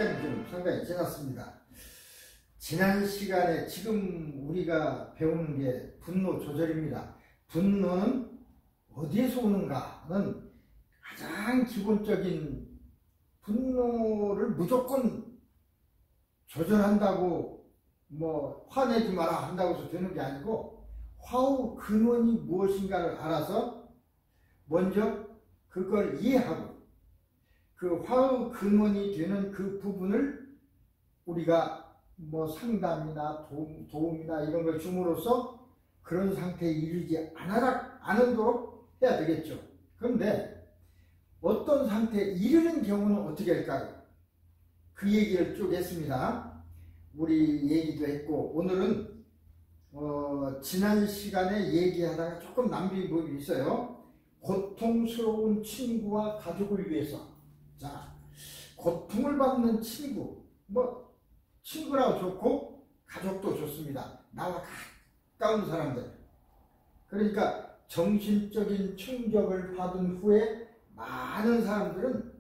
시간이 좀 상당히 지났습니다. 지난 시간에 지금 우리가 배우는 게 분노 조절입니다. 분노는 어디에서 오는가는 가장 기본적인, 분노를 무조건 조절한다고 뭐 화내지 마라 한다고 해서 되는 게 아니고, 화의 근원이 무엇인가를 알아서 먼저 그걸 이해하고 그 화의 근원이 되는 그 부분을 우리가 뭐 상담이나 도움이나 이런 걸 줌으로써 그런 상태에 이르지 않도록 해야 되겠죠. 그런데 어떤 상태에 이르는 경우는 어떻게 할까요? 그 얘기를 쭉 했습니다. 우리 얘기도 했고, 오늘은 지난 시간에 얘기하다가 조금 남긴 부분이 있어요. 고통스러운 친구와 가족을 위해서. 자, 고통을 받는 친구, 뭐 친구라고 좋고 가족도 좋습니다. 나와 가까운 사람들. 그러니까 정신적인 충격을 받은 후에 많은 사람들은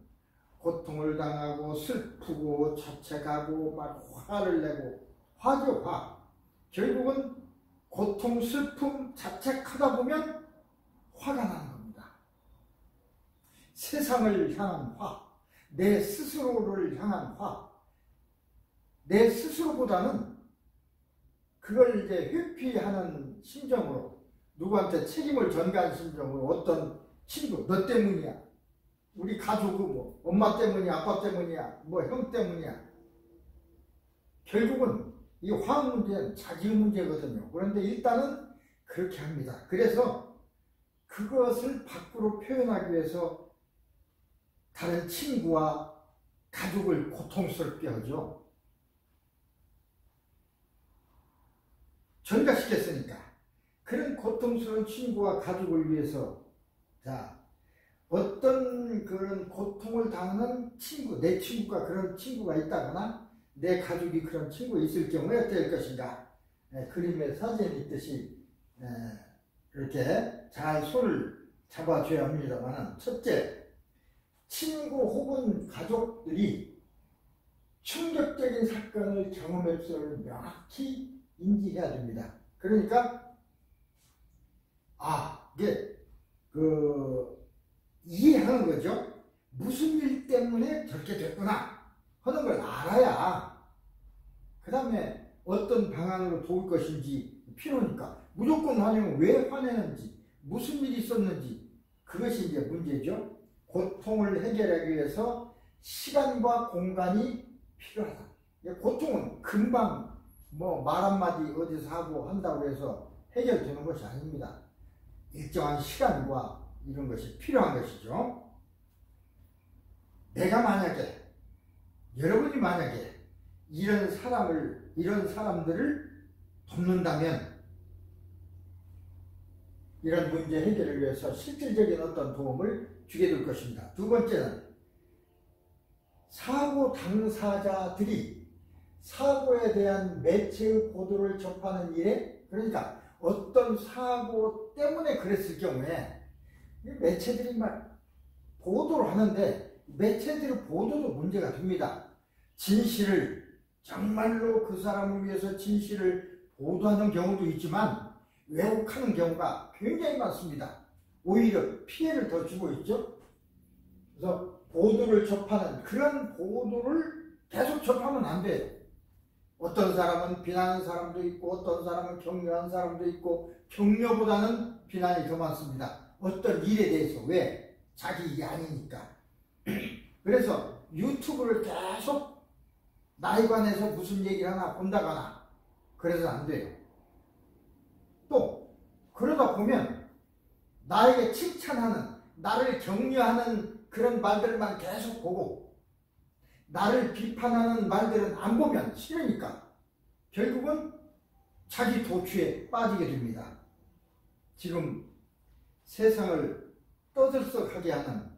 고통을 당하고 슬프고 자책하고 막 화를 내고, 화죠, 화. 결국은 고통, 슬픔, 자책하다 보면 화가 나는 겁니다. 세상을 향한 화, 내 스스로를 향한 화. 내 스스로보다는 그걸 이제 회피하는 심정으로, 누구한테 책임을 전가하는 심정으로, 어떤 친구, 너 때문이야, 우리 가족은 뭐 엄마 때문이야, 아빠 때문이야, 뭐 형 때문이야. 결국은 이 화 문제는 자기 문제거든요. 그런데 일단은 그렇게 합니다. 그래서 그것을 밖으로 표현하기 위해서 다른 친구와 가족을 고통스럽게 하죠. 전가시켰으니까. 그런 고통스러운 친구와 가족을 위해서, 자, 어떤 그런 고통을 당하는 친구, 내 친구가 그런 친구가 있다거나 내 가족이 그런 친구가 있을 경우에 어떻게 할 것인가. 그림에 사진이 있듯이 이렇게 잘 손을 잡아줘야 합니다만, 첫째, 친구 혹은 가족들이 충격적인 사건을 경험했음을 명확히 인지해야 됩니다. 그러니까 이게 이해하는 거죠. 무슨 일 때문에 저렇게 됐구나 하는 걸 알아야 그 다음에 어떤 방안으로 도울 것인지 필요니까. 무조건 화내면 왜 화내는지, 무슨 일이 있었는지, 그것이 이제 문제죠. 고통을 해결하기 위해서 시간과 공간이 필요하다. 고통은 금방 뭐 말 한마디 어디서 하고 한다고 해서 해결되는 것이 아닙니다. 일정한 시간과 이런 것이 필요한 것이죠. 내가 만약에, 여러분이 만약에 이런 사람들을 돕는다면 이런 문제 해결을 위해서 실질적인 어떤 도움을 주게 될 것입니다. 두 번째는 사고 당사자들이 사고에 대한 매체의 보도를 접하는 일에, 그러니까 어떤 사고 때문에 그랬을 경우에 매체들이 막 보도를 하는데, 매체들의 보도도 문제가 됩니다. 진실을, 정말로 그 사람을 위해서 진실을 보도하는 경우도 있지만 왜곡하는 경우가 굉장히 많습니다. 오히려 피해를 더 주고 있죠. 그래서 보도를 접하는, 그런 보도를 계속 접하면 안 돼요. 어떤 사람은 비난하는 사람도 있고, 어떤 사람은 격려하는 사람도 있고, 격려보다는 비난이 더 많습니다. 어떤 일에 대해서. 왜? 자기 일이 아니니까. 그래서 유튜브를 계속 나에 관해서 무슨 얘기를 하나 본다거나 그래서 안 돼요. 또 그러다 보면 나에게 칭찬하는, 나를 격려하는 그런 말들만 계속 보고 나를 비판하는 말들은 안 보면 싫으니까 결국은 자기 도취에 빠지게 됩니다. 지금 세상을 떠들썩하게 하는,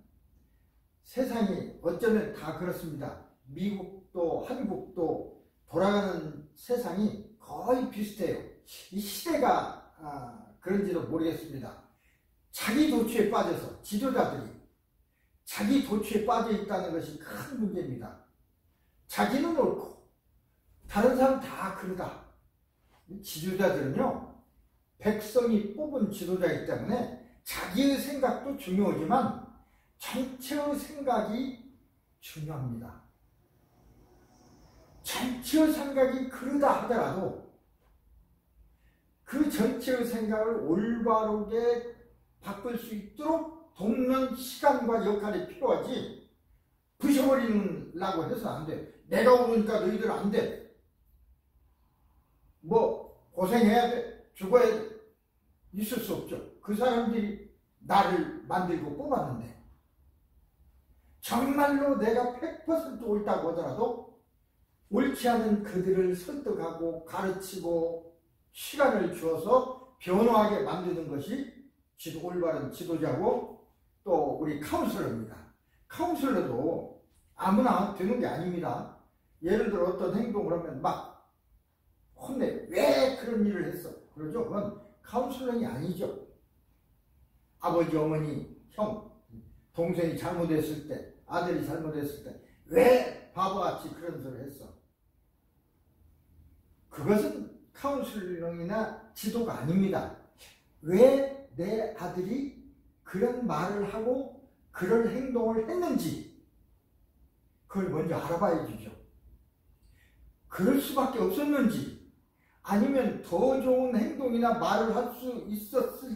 세상이 어쩌면 다 그렇습니다. 미국도 한국도 돌아가는 세상이 거의 비슷해요. 이 시대가 그런지도 모르겠습니다. 자기 도취에 빠져서 지도자들이 자기 도취에 빠져 있다는 것이 큰 문제입니다. 자기는 옳고 다른 사람 다 그러다. 지도자들은요, 백성이 뽑은 지도자이기 때문에 자기의 생각도 중요하지만 전체의 생각이 중요합니다. 전체의 생각이 그러다 하더라도 그 전체의 생각을 올바르게 바꿀 수 있도록 돕는 시간과 역할이 필요하지, 부셔버리려고 해서는 안 돼. 내가 오르니까 너희들 안 돼. 뭐 고생해야 돼. 죽어야 돼. 있을 수 없죠. 그 사람들이 나를 만들고 뽑았는데 정말로 내가 100% 옳다고 하더라도 옳지 않은 그들을 설득하고 가르치고 시간을 주어서 변화하게 만드는 것이 올바른 지도자고 또 우리 카운슬러입니다. 카운슬러도 아무나 되는 게 아닙니다. 예를 들어 어떤 행동을 하면 막 혼내. 왜 그런 일을 했어? 그러죠. 그건 카운슬러이 아니죠. 아버지, 어머니, 형, 동생이 잘못했을 때, 아들이 잘못했을 때 왜 바보같이 그런 소리를 했어? 그것은 카운슬링이나 지도가 아닙니다. 왜 내 아들이 그런 말을 하고 그런 행동을 했는지 그걸 먼저 알아봐야 되죠. 그럴 수밖에 없었는지, 아니면 더 좋은 행동이나 말을 할 수 있었을 수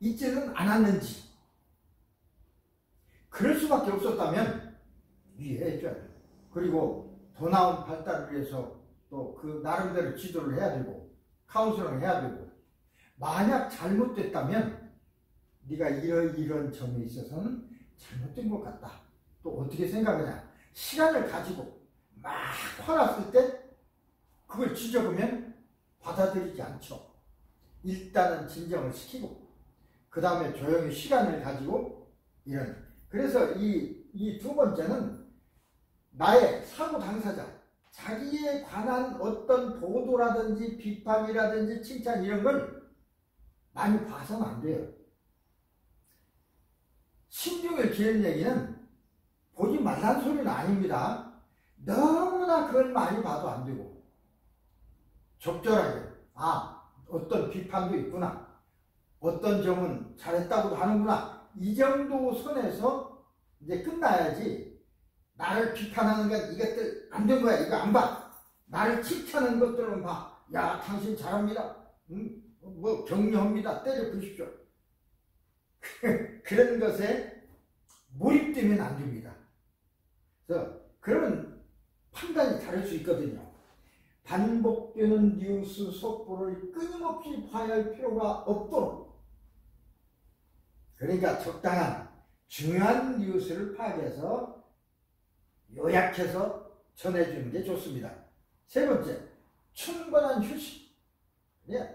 있지는 않았는지, 그럴 수밖에 없었다면 이해해줘야 돼요. 그리고 더 나은 발달을 위해서 또 그 나름대로 지도를 해야 되고 카운슬링을 해야 되고, 만약 잘못됐다면 네가 이런 점에 있어서는 잘못된 것 같다. 또 어떻게 생각하냐. 시간을 가지고 막 화났을 때 그걸 지적하면 받아들이지 않죠. 일단은 진정을 시키고 그 다음에 조용히 시간을 가지고 이런. 그래서 이 두 번째는 나의 사고 당사자, 자기에 관한 어떤 보도라든지 비판이라든지 칭찬 이런 걸 많이 봐서는 안 돼요. 신중을 기는 얘기는 보지 말라는 소리는 아닙니다. 너무나 그걸 많이 봐도 안 되고 적절하게, 어떤 비판도 있구나, 어떤 점은 잘했다고도 하는구나, 이 정도 선에서 이제 끝나야지. 나를 비판하는 건 이것들 안 된 거야, 이거 안 봐. 나를 칭찬하는 것들은 봐. 야, 당신 잘합니다. 뭐 격려합니다. 때려 부십시오. 그런 것에 몰입되면 안 됩니다. 그래서 그러면 판단이 다를 수 있거든요. 반복되는 뉴스 속보를 끊임없이 봐야 할 필요가 없도록, 그러니까 적당한 중요한 뉴스를 파악해서 요약해서 전해주는 게 좋습니다. 세 번째, 충분한 휴식.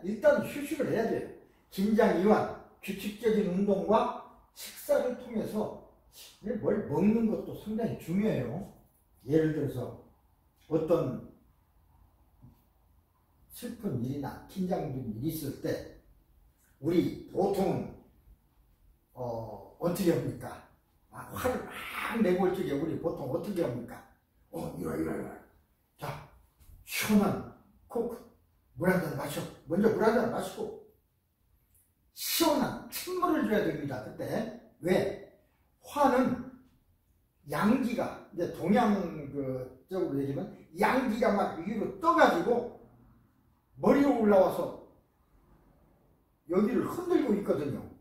일단 휴식을 해야 돼요. 긴장 이완, 규칙적인 운동과 식사를 통해서 뭘 먹는 것도 상당히 중요해요. 예를 들어서 어떤 슬픈 일이나 긴장된 일이 있을 때 우리 보통 어떻게 합니까? 화를 막 내고 올 적에 우리 보통 어떻게 합니까? 이럴. 자, 시원한 코크 물 한 잔 마셔. 먼저 물 한 잔 마시고 시원한 찬물을 줘야 됩니다. 그때. 왜? 화는 양기가, 이제 동양 쪽으로 얘기하면 양기가 막 위로 떠가지고 머리로 올라와서 여기를 흔들고 있거든요.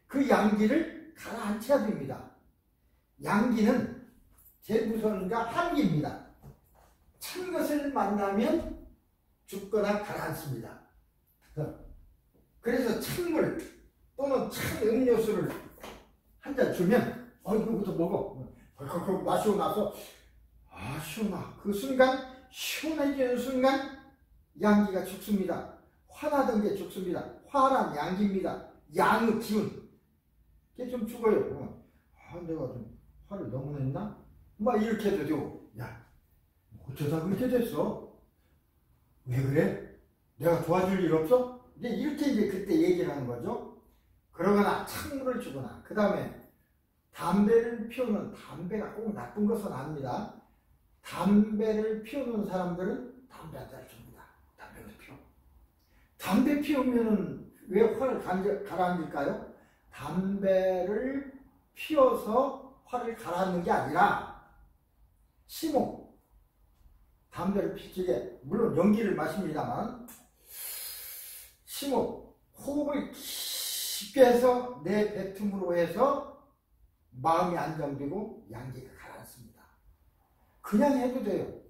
그 양기를 가라앉혀야 됩니다. 양기는 제일 무서운 게 한기입니다. 찬 것을 만나면 죽거나 가라앉습니다. 그래서 찬물 또는 찬 음료수를 한 잔 주면 이거부터 먹어. 벌컥 마시고 나서 시원하. 그 순간 시원해지는 순간 양기가 죽습니다. 화나던 게 죽습니다. 화란 양기입니다. 양의 기운. 그게 좀 죽어요. 내가 좀 화를 너무 냈나? 막 이렇게 해도 되고, 야, 어쩌다 그렇게 됐어? 왜 그래? 내가 도와줄 일 없어? 이렇게 이제 그때 얘기를 하는 거죠. 그러거나 찬물을 주거나, 그 다음에 담배를 피우는, 담배가 꼭 나쁜 것은 아닙니다. 담배를 피우는 사람들은 담배 한 잔을 줍니다. 담배를 피워. 담배 피우면은 왜 화를 가라앉을까요? 담배를 피워서 화를 가라앉는 게 아니라 심호, 담배를 피우게, 물론 연기를 마십니다만 심호, 호흡을 깊게 해서 내 배틈으로 해서 마음이 안정되고 양기가 가라앉습니다. 그냥 해도 돼요.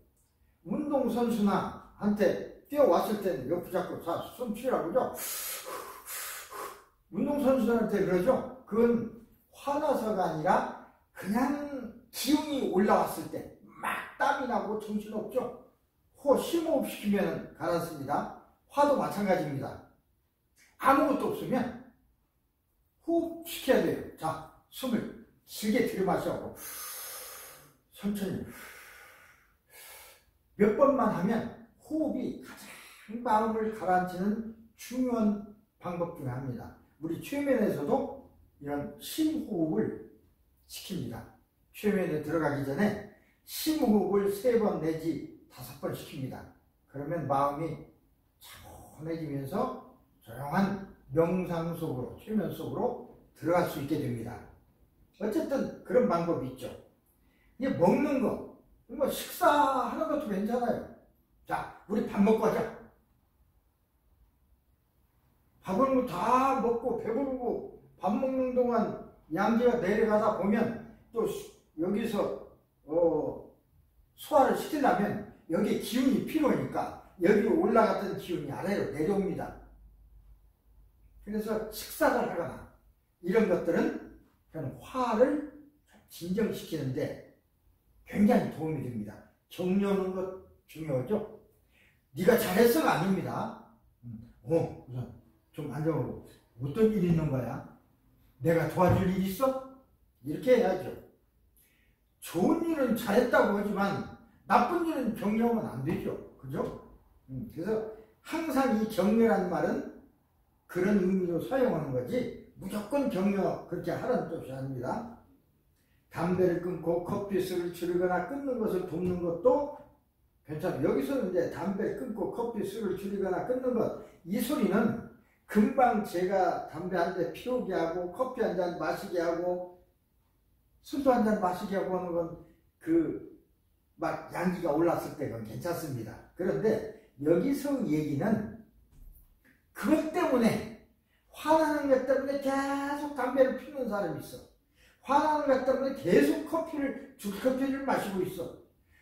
운동선수나 한테 뛰어왔을 때는 옆 잡고 숨 쉬라고 그러죠. 운동선수한테 그러죠. 그건 화나서가 아니라 그냥 기운이 올라왔을 때 막 땀이 나고 정신없죠. 심호흡 시키면 가라앉습니다. 화도 마찬가지입니다. 아무것도 없으면 호흡 시켜야 돼요. 자, 숨을 길게 들이마시고 천천히 몇 번만 하면 호흡이 가장 마음을 가라앉히는 중요한 방법 중에 하나입니다. 우리 최면에서도 이런 심호흡을 시킵니다. 최면에 들어가기 전에 심호흡을 3번 내지 5번 시킵니다. 그러면 마음이 차분해지면서 조용한 명상 속으로, 최면 속으로 들어갈 수 있게 됩니다. 어쨌든 그런 방법이 있죠. 이게 먹는 거, 뭐 식사하는 것도 괜찮아요. 자, 우리 밥 먹고 하자. 밥을 다 먹고 배부르고 밥 먹는 동안 양기가 내려가다 보면 또 여기서 소화를 시키려면 여기에 기운이 필요하니까 여기로 올라갔던 기운이 아래로 내려옵니다. 그래서 식사를 하거나 이런 것들은 그냥 화를 진정시키는데 굉장히 도움이 됩니다. 격려하는 것 중요하죠. 네가 잘했어가 아닙니다. 우선 좀 앉아보고 어떤 일이 있는 거야? 내가 도와줄 일 있어? 이렇게 해야죠. 좋은 일은 잘했다고 하지만 나쁜 일은 격려하면 안 되죠. 그죠? 그래서 항상 이 격려라는 말은 그런 의미로 사용하는 거지 무조건 격려 그렇게 하라는 뜻이 아닙니다. 담배를 끊고 커피 술을 줄이거나 끊는 것을 돕는 것도 괜찮아요. 여기서는 이제 담배를 끊고 커피 술을 줄이거나 끊는 것, 이 소리는 금방 제가 담배 한 대 피우게 하고 커피 한 잔 마시게 하고 술도 한 잔 마시게 하고 하는 건 막 양기가 올랐을 때 그건 괜찮습니다. 그런데 여기서 얘기는 그것 때문에 화나는 것 때문에 계속 담배를 피우는 사람이 있어. 화나는 것 때문에 계속 죽커피를 마시고 있어.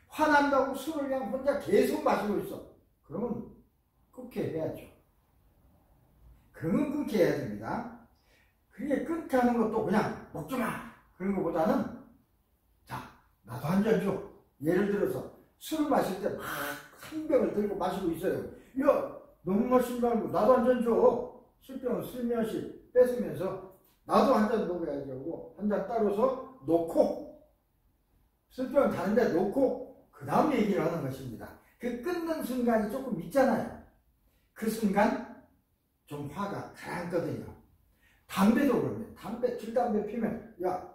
화난다고 술을 그냥 혼자 계속 마시고 있어. 그러면 끊게 해야죠. 그러면 끊게 해야 됩니다. 그게 끊게 하는 것도 그냥 먹지 마. 그런 것보다는 자, 나도 한 잔 줘. 예를 들어서 술을 마실 때 막 한 병을 들고 마시고 있어요. 야, 너무 마시지 말고 나도 한 잔 줘. 술병을 슬며시 뺏으면서 나도 한 잔 먹어야지 하고 한 잔 따로서 놓고 술병을 다른 데 놓고 그 다음 얘기를 하는 것입니다. 그 끊는 순간이 조금 있잖아요. 그 순간 좀 화가 가라앉거든요. 담배도 그러면 줄담배 피면 야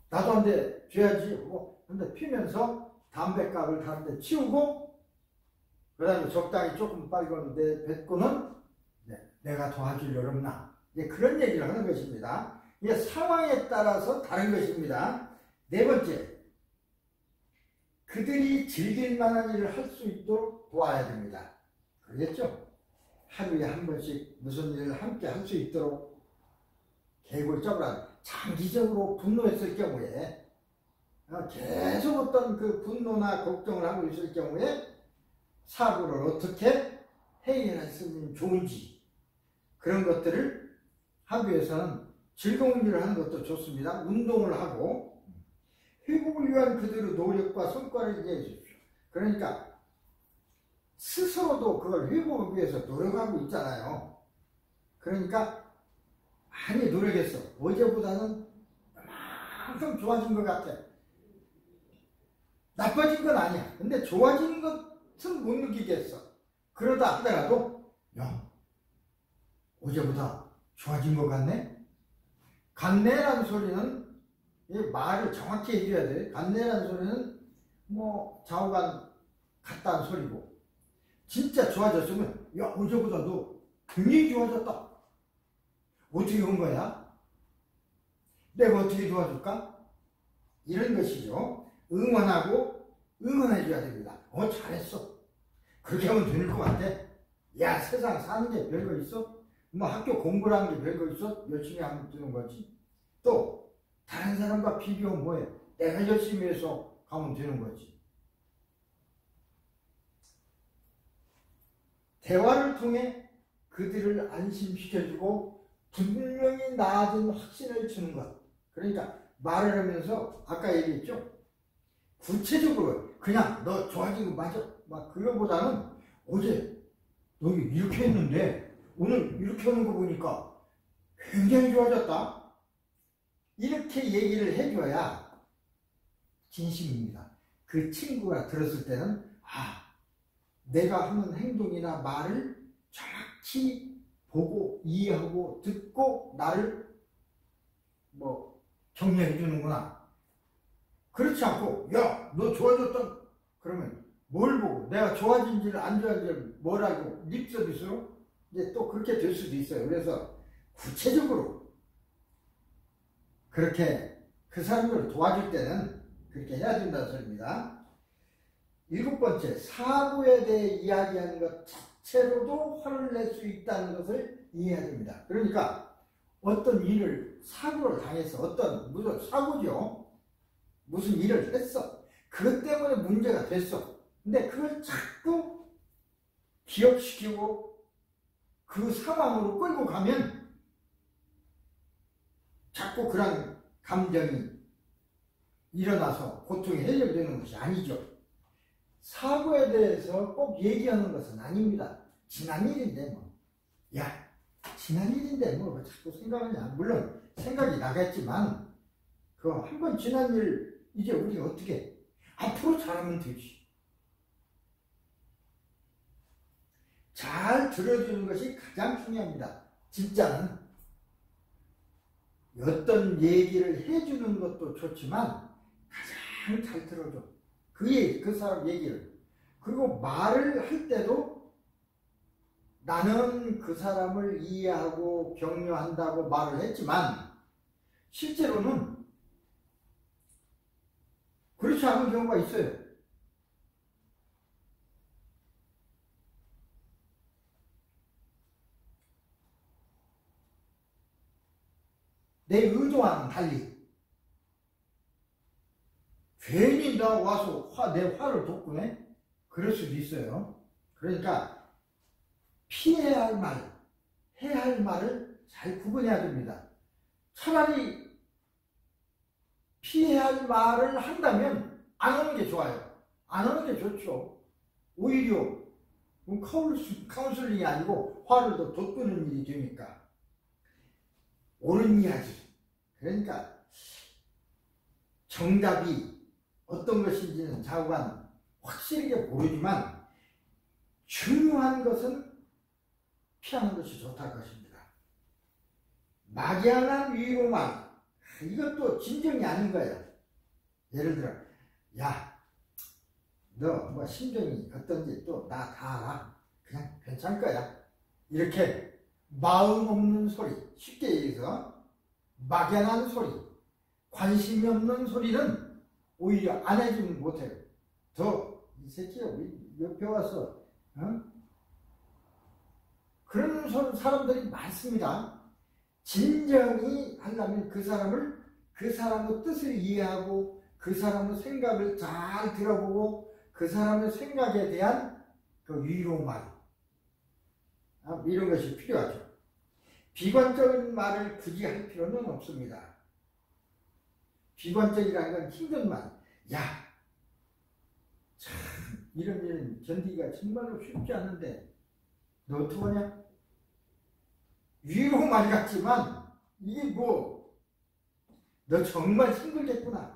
나도 한 대 줘야지 하고 한 대 피면서 담배값을 다른 데 치우고 그 다음에 적당히 조금 빨고 뱉고는 내가 도와줄 일 없나 그런 얘기를 하는 것입니다. 이게 상황에 따라서 다른 것입니다. 네 번째, 그들이 즐길 만한 일을 할 수 있도록 도와야 됩니다. 그러겠죠? 하루에 한 번씩 무슨 일을 함께 할 수 있도록 계획을 짜라. 장기적으로 분노했을 경우에 계속 어떤 그 분노나 걱정을 하고 있을 경우에 사고를 어떻게 해결했으면 좋은지 그런 것들을 하기 위해서는 즐거운 일을 하는 것도 좋습니다. 운동을 하고 회복을 위한 그들의 노력과 성과를 얘기해 주십시오. 그러니까 스스로도 그걸 회복을 위해서 노력하고 있잖아요. 그러니까 많이 노력했어. 어제보다는 그만큼 좋아진 것 같아. 나빠진 건 아니야. 근데 좋아진 것은 못 느끼겠어. 그러다 하더라도 야, 어제보다 좋아진 것 같네? 같네라는 소리는 이 말을 정확히 해줘야 돼. 간내라는 소리는 뭐 좌우간 같다는 소리고, 진짜 좋아졌으면 야 어제보다 너 굉장히 좋아졌다. 어떻게 온 거야? 내가 어떻게 도와줄까? 이런 것이죠. 응원하고 응원해줘야 됩니다. 잘했어. 그렇게 하면 되는 것 같아. 야 세상 사는 게 별거 있어? 뭐 학교 공부라는 게 별거 있어? 열심히 하면 되는 거지. 또 다른 사람과 비교하면 뭐해? 내가 열심히 해서 가면 되는 거지. 대화를 통해 그들을 안심시켜주고 분명히 나아진 확신을 주는 것. 그러니까 말을 하면서 아까 얘기했죠. 구체적으로 그냥 너 좋아진 거 맞아? 막 그거보다는 어제 너 이렇게 했는데 오늘 이렇게 하는 거 보니까 굉장히 좋아졌다. 이렇게 얘기를 해줘야 진심입니다. 그 친구가 들었을 때는 내가 하는 행동이나 말을 정확히 보고 이해하고 듣고 나를 격려해 주는구나. 그렇지 않고 야 너 좋아졌다 그러면 뭘 보고 내가 좋아진지를 안 좋아진지를 뭘 알고 립서비스로 이제 또 그렇게 될 수도 있어요. 그래서 구체적으로 그렇게 그 사람들을 도와줄 때는 그렇게 해야 된다는 소리입니다. 7번째, 사고에 대해 이야기하는 것 자체로도 화를 낼 수 있다는 것을 이해해야 됩니다. 그러니까 어떤 일을 사고를 당해서 무슨 사고죠. 무슨 일을 했어. 그것 때문에 문제가 됐어. 근데 그걸 자꾸 기억시키고 그 상황으로 끌고 가면 자꾸 그런 감정이 일어나서 고통이 해결되는 것이 아니죠. 사고에 대해서 꼭 얘기하는 것은 아닙니다. 지난 일인데 뭐. 야, 지난 일인데 뭐 자꾸 생각하냐. 물론 생각이 나겠지만 그 한 번 지난 일 이제 우리 어떻게 앞으로 잘하면 되지. 잘 들어주는 것이 가장 중요합니다. 진짜는 어떤 얘기를 해주는 것도 좋지만 가장 잘 들어줘. 그 사람 얘기를. 그리고 말을 할 때도 나는 그 사람을 이해하고 격려한다고 말을 했지만 실제로는 그렇지 않은 경우가 있어요. 내 의도와는 달리 괜히 나 와서 내 화를 돋구네? 그럴 수도 있어요. 그러니까 피해야 할 말, 해야 할 말을 잘 구분해야 됩니다. 차라리 피해야 할 말을 한다면 안 하는 게 좋아요. 안 하는 게 좋죠. 오히려 카운슬링이 아니고 화를 더 돋구는 일이 되니까. 옳은 이야기. 그러니까 정답이 어떤 것인지는 좌우간 확실하게 모르지만 중요한 것은 피하는 것이 좋다는 것입니다. 막연한 위로만 이것도 진정이 아닌 거예요. 예를 들어 야 너 뭐 심정이 어떤지 또 나 다 알아. 그냥 괜찮을 거야. 이렇게 마음 없는 소리, 쉽게 얘기해서 막연한 소리, 관심이 없는 소리는 오히려 안 해주면 못해요. 이 새끼가 옆에 와서 그런 사람들이 많습니다. 진정이 하려면 그 사람의 뜻을 이해하고 그 사람의 생각을 잘 들어보고 그 사람의 생각에 대한 그 위로말 이런 것이 필요하죠. 비관적인 말을 굳이 할 필요는 없습니다. 비관적이라는 건 힘든 말. 야, 참 이런 일은 견디기가 정말로 쉽지 않은데 너 어떡하냐? 위로말 같지만 이게 너 정말 힘들겠구나.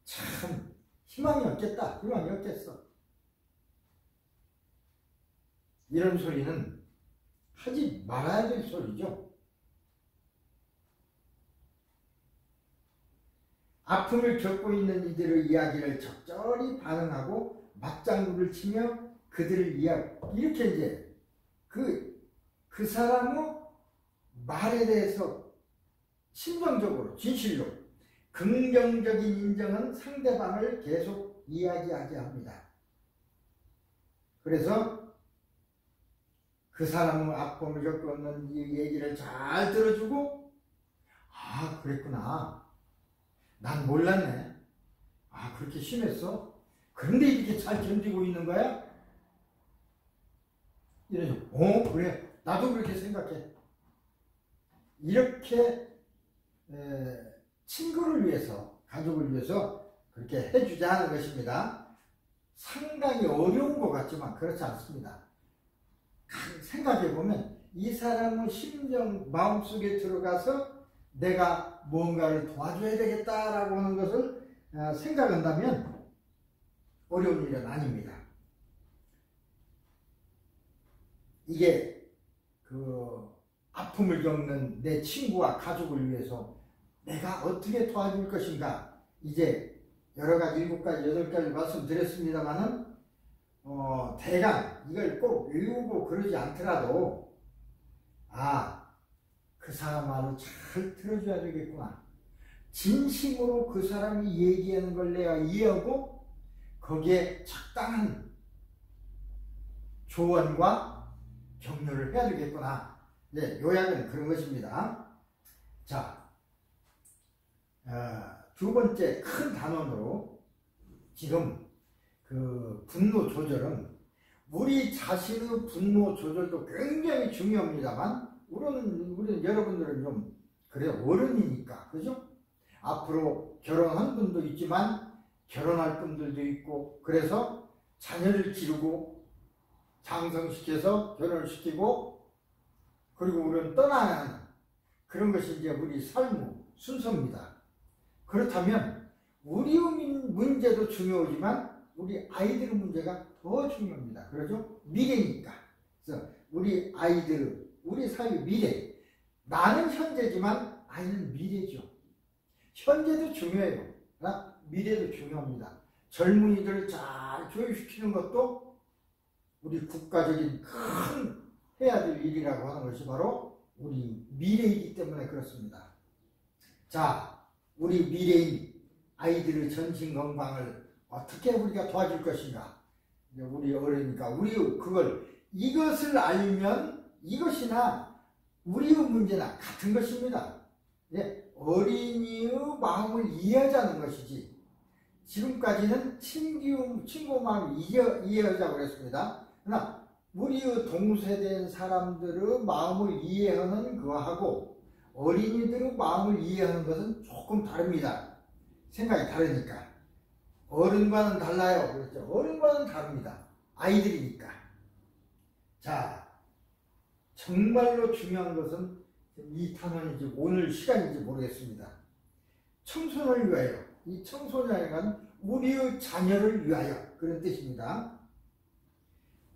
참 희망이 없겠다. 희망이 없겠어. 이런 소리는 하지 말아야 될 소리죠. 아픔을 겪고 있는 이들의 이야기를 적절히 반응하고 맞장구를 치며 그들을 이렇게 이제 그 사람의 말에 대해서 심정적으로 진실로 긍정적인 인정은 상대방을 계속 이야기하게 합니다. 그래서 그 사람의 아픔을 겪고 있는 이 얘기를 잘 들어주고, 아 그랬구나, 난 몰랐네, 아 그렇게 심했어, 그런데 이렇게 잘 견디고 있는 거야? 이러죠. 그래, 나도 그렇게 생각해. 이렇게 친구를 위해서, 가족을 위해서 그렇게 해주자 하는 것입니다. 상당히 어려운 것 같지만 그렇지 않습니다. 생각해보면 이 사람의 심정, 마음속에 들어가서 내가 뭔가를 도와줘야 되겠다라고 하는 것을 생각한다면 어려운 일은 아닙니다. 이게 아픔을 겪는 내 친구와 가족을 위해서 내가 어떻게 도와줄 것인가, 이제 여러가지 7가지 8가지 말씀드렸습니다만은 대강 이걸 꼭 외우고 그러지 않더라도 그 사람 말을 잘 들어줘야 되겠구나, 진심으로 그 사람이 얘기하는 걸 내가 이해하고 거기에 적당한 조언과 격려를 해야 되겠구나. 네, 요약은 그런 것입니다. 자, 두 번째 큰 단원으로 지금 분노 조절은, 우리 자신의 분노 조절도 굉장히 중요합니다만 우리는 여러분들은 좀 그래요, 어른이니까, 그죠? 앞으로 결혼한 분도 있지만 결혼할 분들도 있고, 그래서 자녀를 기르고 장성시켜서 결혼을 시키고, 그리고 우리는 떠나야 하는 그런 것이 이제 우리 삶의 순서입니다. 그렇다면 우리의 문제도 중요하지만 우리 아이들의 문제가 더 중요합니다. 그러죠? 미래니까. 그래서 우리 아이들, 우리 사회의 미래, 나는 현재지만 아이는 미래죠. 현재도 중요해요. 그러나 미래도 중요합니다. 젊은이들을 잘 교육시키는 것도 우리 국가적인 큰 해야 될 일이라고 하는 것이 바로 우리 미래이기 때문에 그렇습니다. 자, 우리 미래인 아이들의 전신 건강을 어떻게 우리가 도와줄 것인가? 우리 어른이니까 이것을 알면 이것이나 우리의 문제나 같은 것입니다. 어린이의 마음을 이해하자는 것이지, 지금까지는 친구 마음을 이해하자고 그랬습니다. 그러나 우리의 동세대인 사람들의 마음을 이해하는 거하고 어린이들의 마음을 이해하는 것은 조금 다릅니다. 생각이 다르니까. 어른과는 달라요. 그렇죠? 어른과는 다릅니다. 아이들이니까. 자, 정말로 중요한 것은 이 단원인지 오늘 시간인지 모르겠습니다. 청소년을 위하여. 이 청소년이란 우리의 자녀를 위하여, 그런 뜻입니다.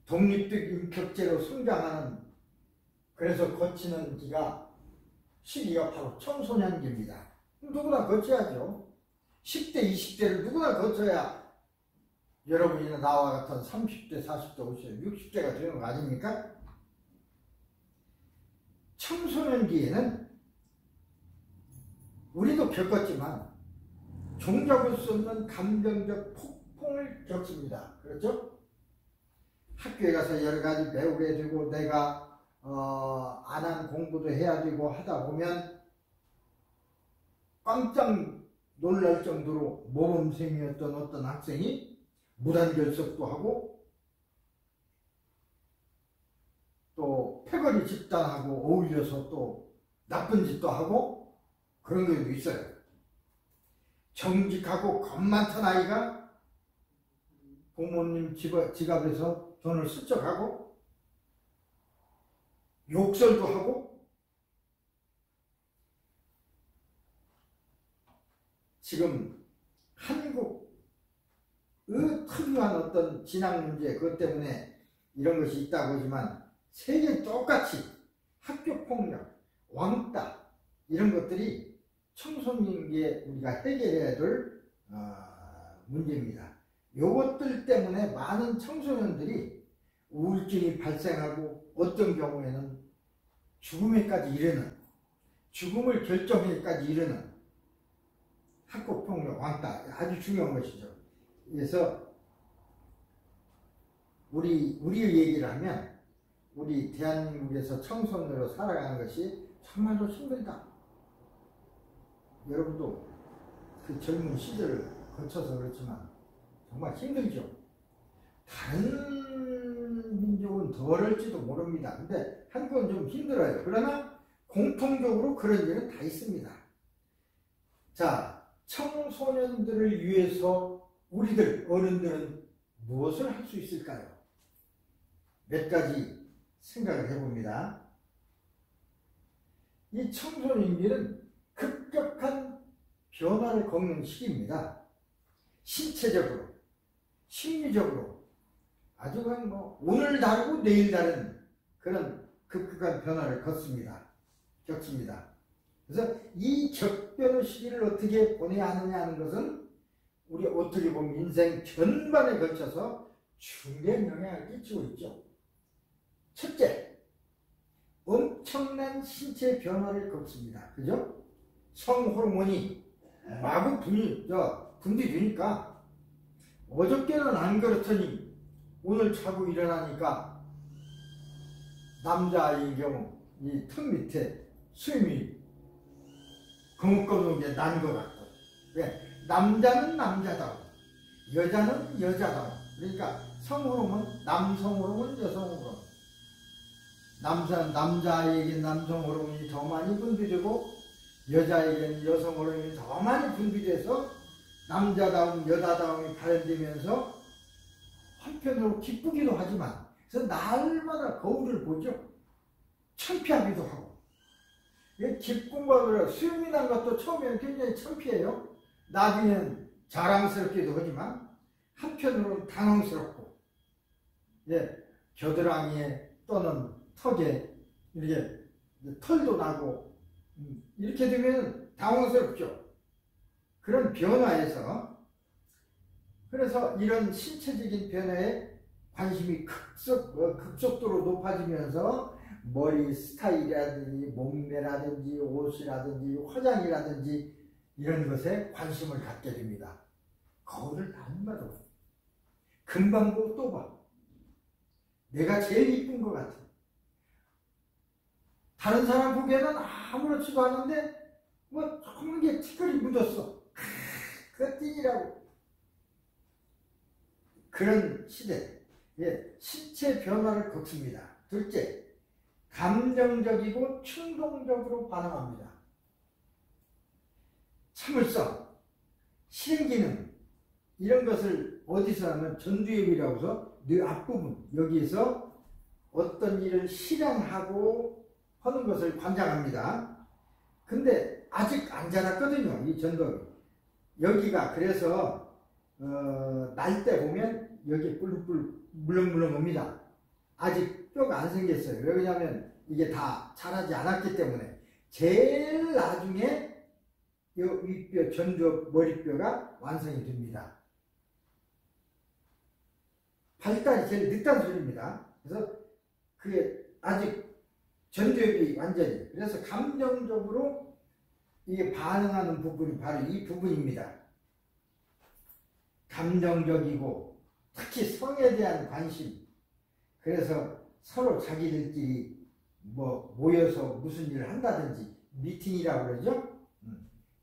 독립적 인격체로 성장하는, 그래서 거치는 시기가 바로 청소년기입니다. 누구나 거쳐야죠. 10대, 20대를 누구나 거쳐야 여러분이나 나와 같은 30대, 40대, 50대, 60대가 되는 거 아닙니까? 청소년기에는 우리도 겪었지만 종잡을 수 없는 감정적 폭풍을 겪습니다. 그렇죠? 학교에 가서 여러 가지 배우게 되고, 내가 안 한 공부도 해야 되고 하다 보면 깜짝 놀랄 정도로 모범생이었던 어떤 학생이 무단결석도 하고 또 패거리 집단하고 어울려서 또 나쁜 짓도 하고 그런 경우도 있어요. 정직하고 겁 많던 아이가 부모님 지갑에서 돈을 슬쩍하고 욕설도 하고, 지금 한국의 특유한 어떤 진학 문제, 그것 때문에 이런 것이 있다고 하지만 세계 똑같이 학교폭력, 왕따 이런 것들이 청소년기에 우리가 해결해야 될 문제입니다. 요것들 때문에 많은 청소년들이 우울증이 발생하고 어떤 경우에는 죽음에까지 이르는, 죽음을 결정해까지 이르는 학교폭력, 왕따 아주 중요한 것이죠. 그래서 우리의 얘기를 하면 우리 대한민국에서 청소년으로 살아가는 것이 정말로 힘들다. 여러분도 그 젊은 시절을 거쳐서 그렇지만 정말 힘들죠. 다른 민족은 덜할지도 모릅니다. 근데 한국은 좀 힘들어요. 그러나 공통적으로 그런 일은 다 있습니다. 자, 청소년들을 위해서 우리들 어른들은 무엇을 할 수 있을까요? 몇 가지 생각을 해봅니다. 이 청소년기는 급격한 변화를 겪는 시기입니다. 신체적으로, 심리적으로 아주 그냥 오늘 다르고 내일 다른 그런 급격한 변화를 겪습니다. 그래서 이 격변의 시기를 어떻게 보내야 하느냐 하는 것은 우리 어떻게 보면 인생 전반에 걸쳐서 중대한 영향을 끼치고 있죠. 첫째, 엄청난 신체 변화를 겪습니다. 그죠? 성호르몬이 마구 분비되니까 어저께는 안 그렇더니 오늘 자고 일어나니까 남자의 경우 이 턱 밑에 수염이 거뭇거뭇하게 난 것 같고, 왜? 남자는 남자다워, 여자는 여자다워. 그러니까 성호르몬, 남성 호르몬, 여성 호르몬. 남자에게 남성 호르몬이 더 많이 분비되고 여자에게는 여성 호르몬이 더 많이 분비돼서 남자다움, 여자다움이 발현되면서 한편으로 기쁘기도 하지만 그래서 날마다 거울을 보죠. 창피하기도 하고. 기쁨과 수염이 난 것도 처음에는 굉장히 창피해요. 나중엔 자랑스럽기도 하지만 한편으로는 당황스럽고, 겨드랑이에 또는 턱에 이렇게 털도 나고 이렇게 되면 당황스럽죠. 그런 변화에서, 그래서 이런 신체적인 변화에 관심이 급속도로 높아지면서 머리 스타일이라든지 몸매라든지 옷이라든지 화장이라든지 이런 것에 관심을 갖게 됩니다. 거울을 날마다 금방 보고 또 봐. 내가 제일 이쁜 것 같아. 다른 사람 보기에는 아무렇지도 않은데 조그만 게 티끌이 묻었어. 그 띵이라고. 그런 시대. 신체 변화를 겪습니다. 둘째, 감정적이고 충동적으로 반응합니다. 참을성, 실행기능 이런 것을 어디서 하면 전두엽이라고 해서 뇌 앞부분, 여기에서 어떤 일을 실행하고 하는 것을 관장합니다. 근데 아직 안 자랐거든요, 이 전두엽이. 여기가 그래서 날 때 보면 여기 물렁물렁합니다. 아직 뼈가 안 생겼어요. 왜냐하면 이게 다 자라지 않았기 때문에. 제일 나중에 이 윗뼈, 전두엽, 머리뼈가 완성이 됩니다. 발달이 제일 늦다는 소리입니다. 그래서 그게 아직 전두엽이 완전히, 그래서 감정적으로 이게 반응하는 부분이 바로 이 부분입니다. 감정적이고 특히 성에 대한 관심. 그래서 서로 자기들끼리 모여서 무슨 일을 한다든지 미팅이라고 그러죠.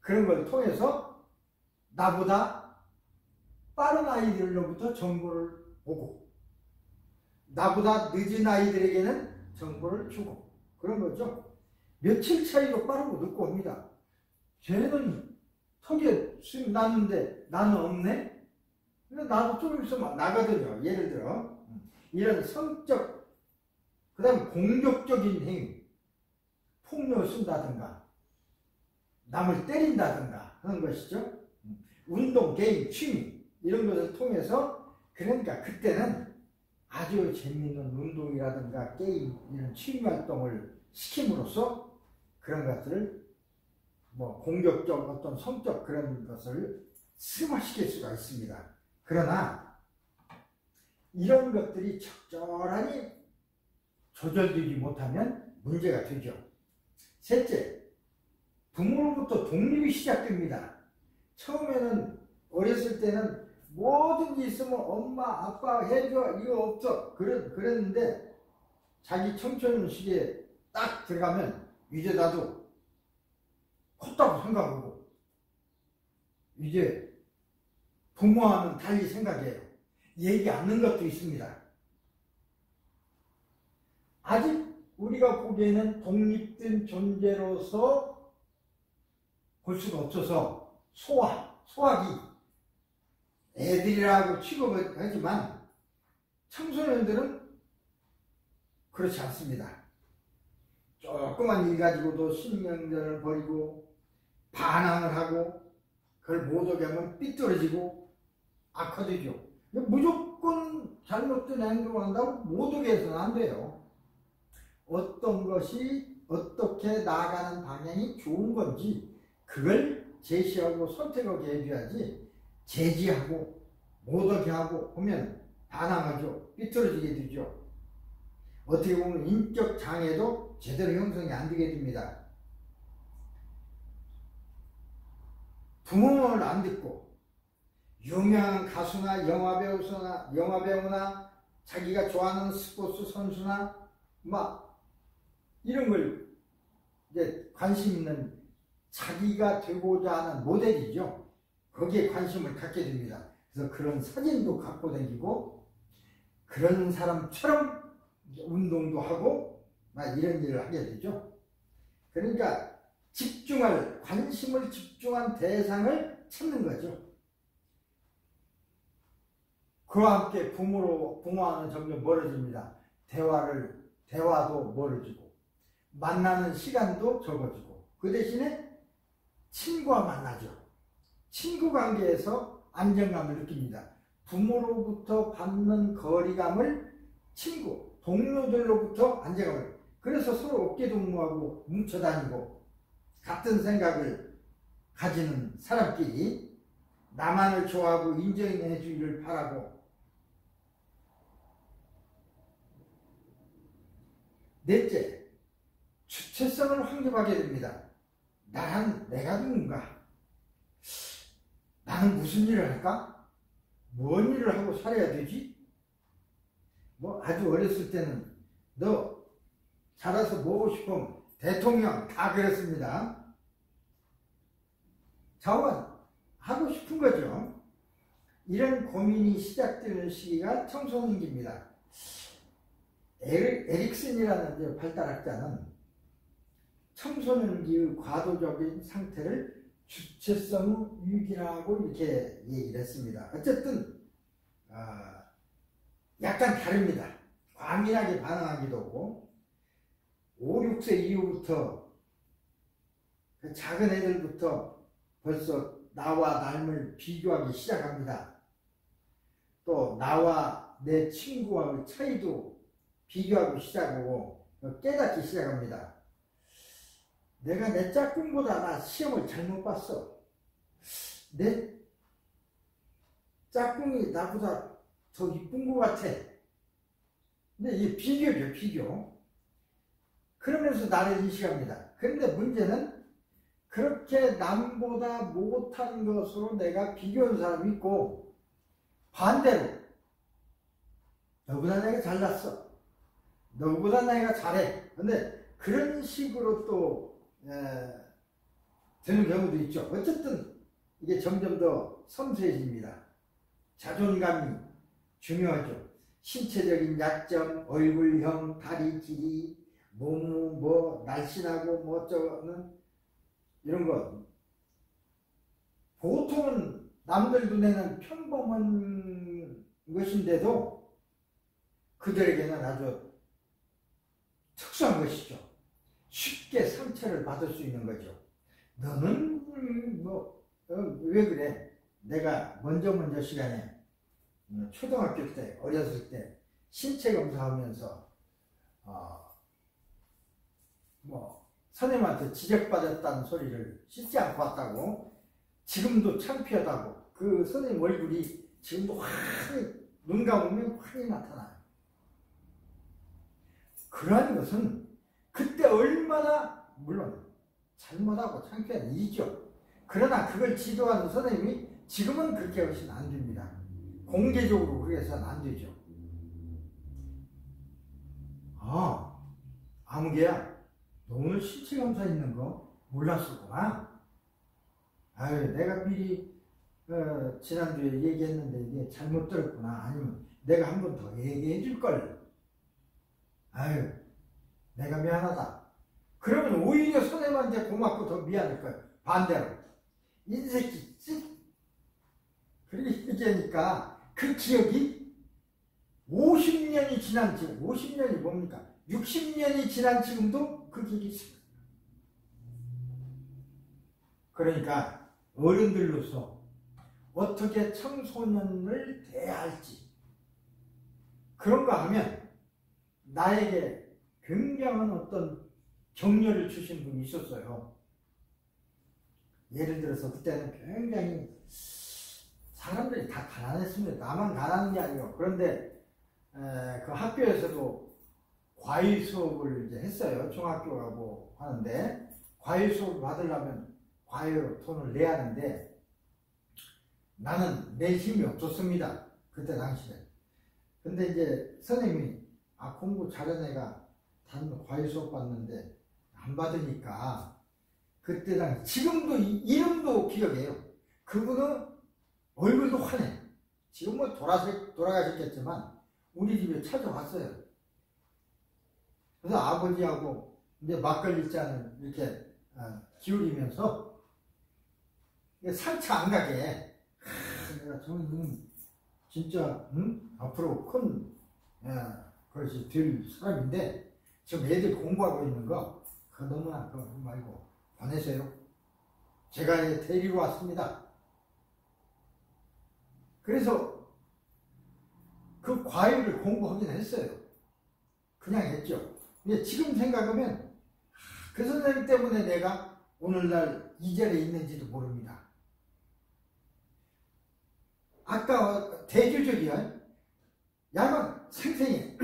그런 걸 통해서 나보다 빠른 아이들로부터 정보를 오고 나보다 늦은 아이들에게는 정보를 주고 그런 거죠. 며칠 차이로 빠르고 늦고 옵니다. 쟤는 턱에 수염 났는데 나는 없네? 나도 좀 있으면 나거든요. 예를 들어 이런 성적, 그 다음에 공격적인 행위, 폭력을 쓴다든가 남을 때린다든가 하는 것이죠. 운동, 게임, 취미 이런 것을 통해서, 그러니까 그때는 아주 재미있는 운동이라든가 게임 이런 취미 활동을 시킴으로써 그런 것들을 뭐 공격적 어떤 성적 그런 것을 승화시킬 수가 있습니다. 그러나 이런 것들이 적절하게 조절되지 못하면 문제가 되죠. 셋째, 부모로부터 독립이 시작됩니다. 처음에는 어렸을 때는 뭐든지 있으면 엄마 아빠 해줘 이거 없어 그랬는데 자기 청소년 시기에 딱 들어가면 이제 나도 컸다고 생각하고 이제 부모와는 달리 생각해요. 얘기 않는 것도 있습니다. 아직 우리가 보기에는 독립된 존재로서 볼 수가 없어서 소학이 애들이라고 취급을 하지만 청소년들은 그렇지 않습니다. 조그만 일 가지고도 신경전을 벌이고 반항을 하고 그걸 못 오게 하면 삐뚤어지고 악화되죠. 무조건 잘못된 행동을 한다고 못 오게 해서는 안 돼요. 어떤 것이 어떻게 나아가는 방향이 좋은 건지 그걸 제시하고 선택하게 해줘야지 제지하고 못 오게 하고 하면 반항하죠. 삐뚤어지게 되죠. 어떻게 보면 인격 장애도 제대로 형성이 안 되게 됩니다. 부모 말을 안 듣고 유명한 가수나 영화배우나 자기가 좋아하는 스포츠 선수나 막 이런 걸 이제 관심 있는 자기가 되고자 하는 모델이죠. 거기에 관심을 갖게 됩니다. 그래서 그런 사진도 갖고 다니고 그런 사람처럼 운동도 하고 막 이런 일을 하게 되죠. 그러니까 관심을 집중한 대상을 찾는 거죠. 그와 함께 부모와는 점점 멀어집니다. 대화도 멀어지고 만나는 시간도 적어지고 그 대신에 친구와 만나죠. 친구 관계에서 안정감을 느낍니다. 부모로부터 받는 거리감을 동료들로부터 안정감을. 그래서 서로 어깨동무하고 뭉쳐다니고 같은 생각을 가지는 사람끼리 나만을 좋아하고 인정해 주기를 바라고. 넷째, 주체성을 확립하게 됩니다. 내가 누군가? 나는 무슨 일을 할까? 뭔 일을 하고 살아야 되지? 아주 어렸을 때는 너 자라서 뭐 하고 싶으면 대통령 다 그랬습니다. 자원하고 싶은 거죠. 이런 고민이 시작되는 시기가 청소년기입니다. 에릭슨이라는 발달학자는 청소년기의 과도적인 상태를 주체성 위기라고 이렇게 얘기를 했습니다. 어쨌든 약간 다릅니다. 과민하게 반응하기도 하고 5, 6세 이후부터 그 작은 애들부터 벌써 나와 남을 비교하기 시작합니다. 또 나와 내 친구와의 차이도 비교하기 시작하고 깨닫기 시작합니다. 내가 내 짝꿍보다 나 시험을 잘못 봤어. 내 짝꿍이 나보다 더 이쁜 것 같아. 근데 이게 비교죠, 비교. 그러면서 나를 인식합니다. 그런데 문제는 그렇게 남보다 못한 것으로 내가 비교한 사람이 있고 반대로 너보다 내가 잘났어. 너보다 내가 잘해. 근데 그런 식으로 또 되는 경우도 있죠. 어쨌든 이게 점점 더 섬세해집니다. 자존감이 중요하죠. 신체적인 약점, 얼굴형, 다리 길이, 몸 날씬하고 어쩌는 이런 거 보통은 남들 눈에는 평범한 것인데도 그들에게는 아주 특수한 것이죠. 쉽게 상처를 받을 수 있는 거죠. 너는 왜 그래? 내가 먼저 시간에 초등학교 때 어렸을 때 신체 검사하면서 선생님한테 지적받았다는 소리를 씻지 않고 왔다고, 지금도 창피하다고, 그 선생님 얼굴이 지금도 환히, 눈 감으면 환히 나타나요. 그러한 것은 그때 얼마나, 물론 잘못하고 창피한 일이죠. 그러나 그걸 지도하는 선생님이 지금은 그렇게 하시면 안 됩니다. 공개적으로 그렇게 해서는 안 되죠. 아무개야, 너 오늘 신체검사 있는 거 몰랐었구나. 아유, 내가 미리 지난주에 얘기했는데 이게 잘못 들었구나. 아니면 내가 한 번 더 얘기해 줄걸. 아유, 내가 미안하다. 그러면 오히려 선생님한테 고맙고 더 미안할 거예요. 반대로. 이 새끼, 그렇게 얘기하니까 그 기억이 50년이 지난 지금, 50년이 뭡니까? 60년이 지난 지금도 그 기억이 있습니다. 그러니까 어른들로서 어떻게 청소년을 대해야 할지, 그런 거 하면 나에게 굉장한 어떤 격려를 주신 분이 있었어요. 예를 들어서 그때는 굉장히 사람들이 다 가난했습니다. 나만 가난한 게 아니고. 그런데 그 학교에서도 과외 수업을 이제 했어요. 중학교라고 하는데 과외 수업을 받으려면 과외로 돈을 내야 하는데 나는 낼 힘이 없었습니다. 그때 당시에. 근데 이제 선생님이 공부 잘한 애가 단 과외 수업 받는데 안 받으니까 그때 당시, 지금도 이름도 기억해요. 그분은 얼굴도 환해. 지금 뭐 돌아가셨겠지만 우리 집에 찾아왔어요. 그래서 아버지하고 이제 막걸리 잔을 이렇게 기울이면서 상처 안 가게, 내가 저는 진짜 앞으로 큰 그것이 될 사람인데 지금 애들 공부하고 있는 거 그거 너무나 그거 말고 보내세요. 제가 데리러 왔습니다. 그래서 그 과외를 공부하긴 했어요. 그냥 했죠. 근데 지금 생각하면 그 선생님 때문에 내가 오늘날 이 자리에 있는지도 모릅니다. 아까 대조적이야. 야만 생생해.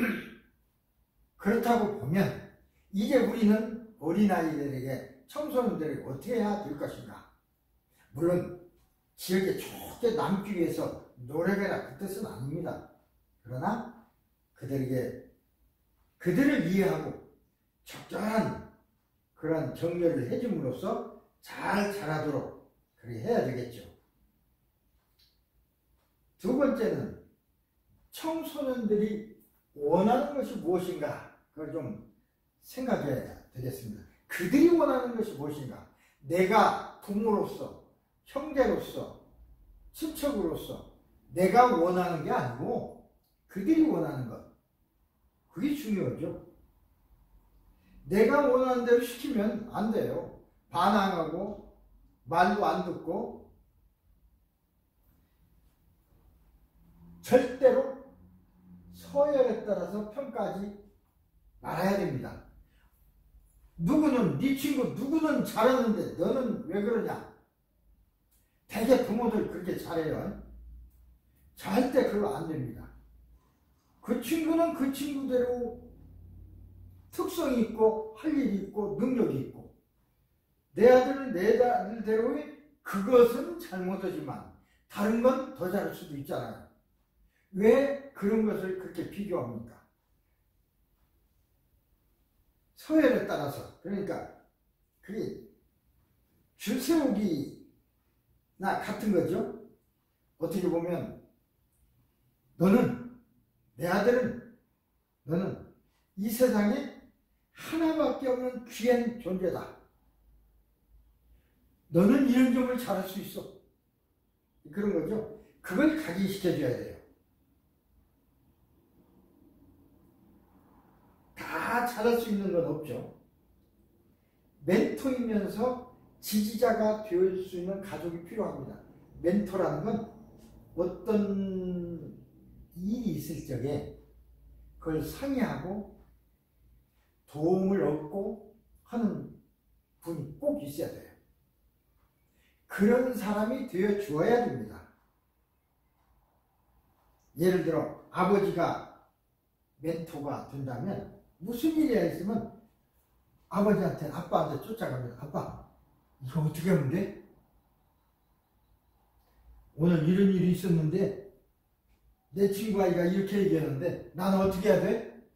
그렇다고 보면 이제 우리는 어린아이들에게, 청소년들에게 어떻게 해야 될 것인가. 물론 지역에 좋게 남기 위해서 노력해라, 그 뜻은 아닙니다. 그러나 그들을 이해하고 적절한 그런 격려를 해줌으로써 잘 자라도록 그렇게 해야 되겠죠. 두 번째는 청소년들이 원하는 것이 무엇인가, 그걸 좀 생각해야 되겠습니다. 그들이 원하는 것이 무엇인가. 내가 부모로서, 형제로서, 친척으로서 내가 원하는 게 아니고 그들이 원하는 것, 그게 중요하죠. 내가 원하는 대로 시키면 안 돼요. 반항하고 말도 안 듣고 절대로 서열에 따라서 평가하지 말아야 됩니다. 누구는 네 친구 누구는 잘하는데 너는 왜 그러냐. 대개 부모들 그렇게 잘해요. 절대 그거 안 됩니다. 그 친구는 그 친구대로 특성이 있고 할 일이 있고 능력이 있고, 내 아들은 내 아들대로의 그것은 잘못하지만 다른 건 더 잘할 수도 있잖아요. 왜 그런 것을 그렇게 비교합니까? 서열에 따라서. 그러니까 그게 줄 세우기나 같은 거죠. 어떻게 보면 내 아들은 너는 이 세상에 하나밖에 없는 귀한 존재다. 너는 이런 점을 잘할 수 있어. 그런 거죠. 그걸 각인시켜줘야 돼요. 다 잘할 수 있는 건 없죠. 멘토이면서 지지자가 되어줄 수 있는 가족이 필요합니다. 멘토라는 건 어떤 일이 있을 적에 그걸 상의하고 도움을 얻고 하는 분이 꼭 있어야 돼요. 그런 사람이 되어 주어야 됩니다. 예를 들어 아버지가 멘토가 된다면 무슨 일이 있으면 아버지한테, 아빠한테 쫓아갑니다. 아빠, 이거 어떻게 하면 돼? 오늘 이런 일이 있었는데 내 친구 아이가 이렇게 얘기하는데 나는 어떻게 해야 돼?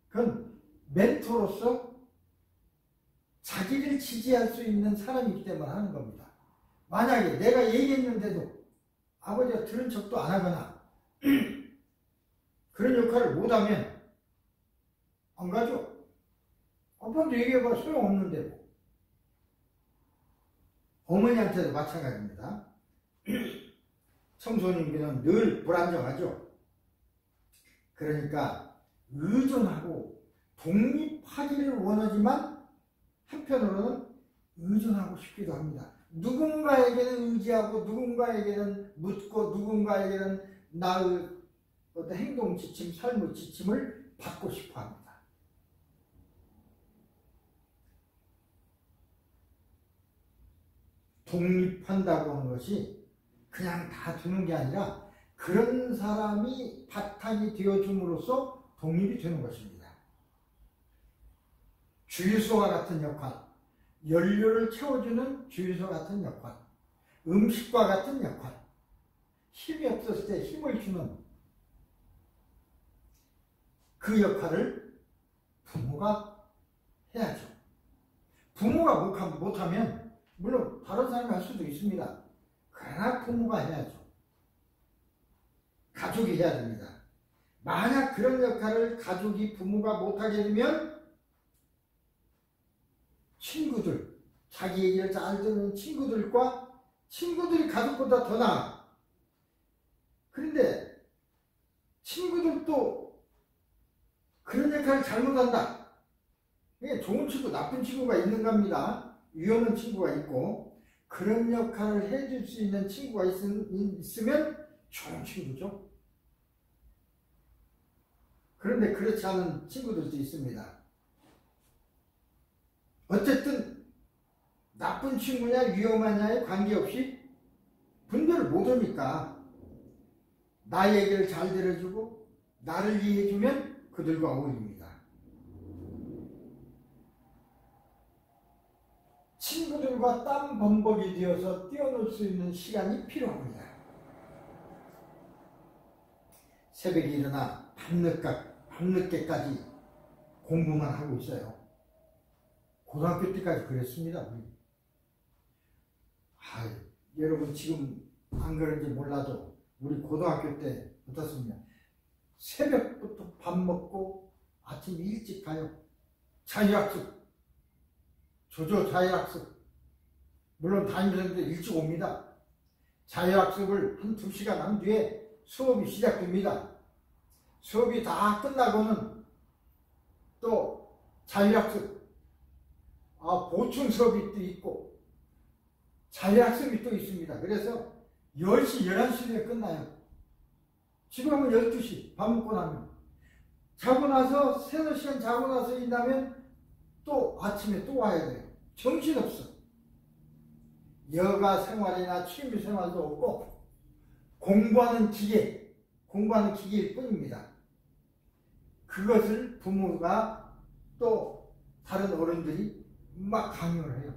그건 멘토로서 자기를 지지할 수 있는 사람이기 때문에 하는 겁니다. 만약에 내가 얘기했는데도 아버지가 들은 척도 안 하거나 그런 역할을 못하면 안 가죠. 아빠한테 얘기해봐 소용없는데 뭐. 어머니한테도 마찬가지입니다. 청소년기는 늘 불안정하죠. 그러니까 의존하고 독립하기를 원하지만 한편으로는 의존하고 싶기도 합니다. 누군가에게는 의지하고 누군가에게는 묻고 누군가에게는 나의 어떤 행동 지침, 삶의 지침을 받고 싶어 합니다. 독립한다고 하는 것이 그냥 다 두는 게 아니라 그런 사람이 바탕이 되어줌으로써 독립이 되는 것입니다. 주유소와 같은 역할, 연료를 채워주는 주유소 같은 역할, 음식과 같은 역할, 힘이 없었을 때 힘을 주는 그 역할을 부모가 해야죠. 부모가 못하면 물론 다른 사람이 할 수도 있습니다. 그러나 부모가 해야죠. 가족이 해야 됩니다. 만약 그런 역할을 가족이, 부모가 못하게 되면 친구들, 자기 얘기를 잘 듣는 친구들과 친구들이 가족보다 더 나아. 그런데 친구들도 그런 역할을 잘못한다. 좋은 친구, 나쁜 친구가 있는 겁니다. 위험한 친구가 있고 그런 역할을 해줄 수 있는 친구가 있으면 좋은 친구죠. 그런데 그렇지 않은 친구들도 있습니다. 어쨌든 나쁜 친구냐 위험하냐에 관계없이 분별을 못하니까 나의 얘기를 잘 들어주고 나를 이해해주면 그들과 어울립니다. 친구들과 땀 범벅이 되어서 뛰어놀 수 있는 시간이 필요합니다. 새벽에 일어나 밤늦게까지 공부만 하고 있어요. 고등학교 때까지 그랬습니다. 여러분 지금 안 그런지 몰라도 우리 고등학교 때 어떻습니까? 새벽부터 밥 먹고 아침 일찍 가요. 자율학습, 조조 자율학습. 물론 담임선생님도 일찍 옵니다. 자율학습을 한 2시간 한 뒤에 수업이 시작됩니다. 수업이 다 끝나고는 또 자율학습, 보충 수업이 또 있고 자율학습이 또 있습니다. 그래서 10시, 11시에 끝나요. 지금 하면 12시, 밥 먹고 나면. 자고 나서 3-4시간 자고 나서 일하면 또 아침에 또 와야 돼요. 정신없어. 여가 생활이나 취미 생활도 없고 공부하는 기계일 뿐입니다. 그것을 부모가 또 다른 어른들이 막 강요를 해요.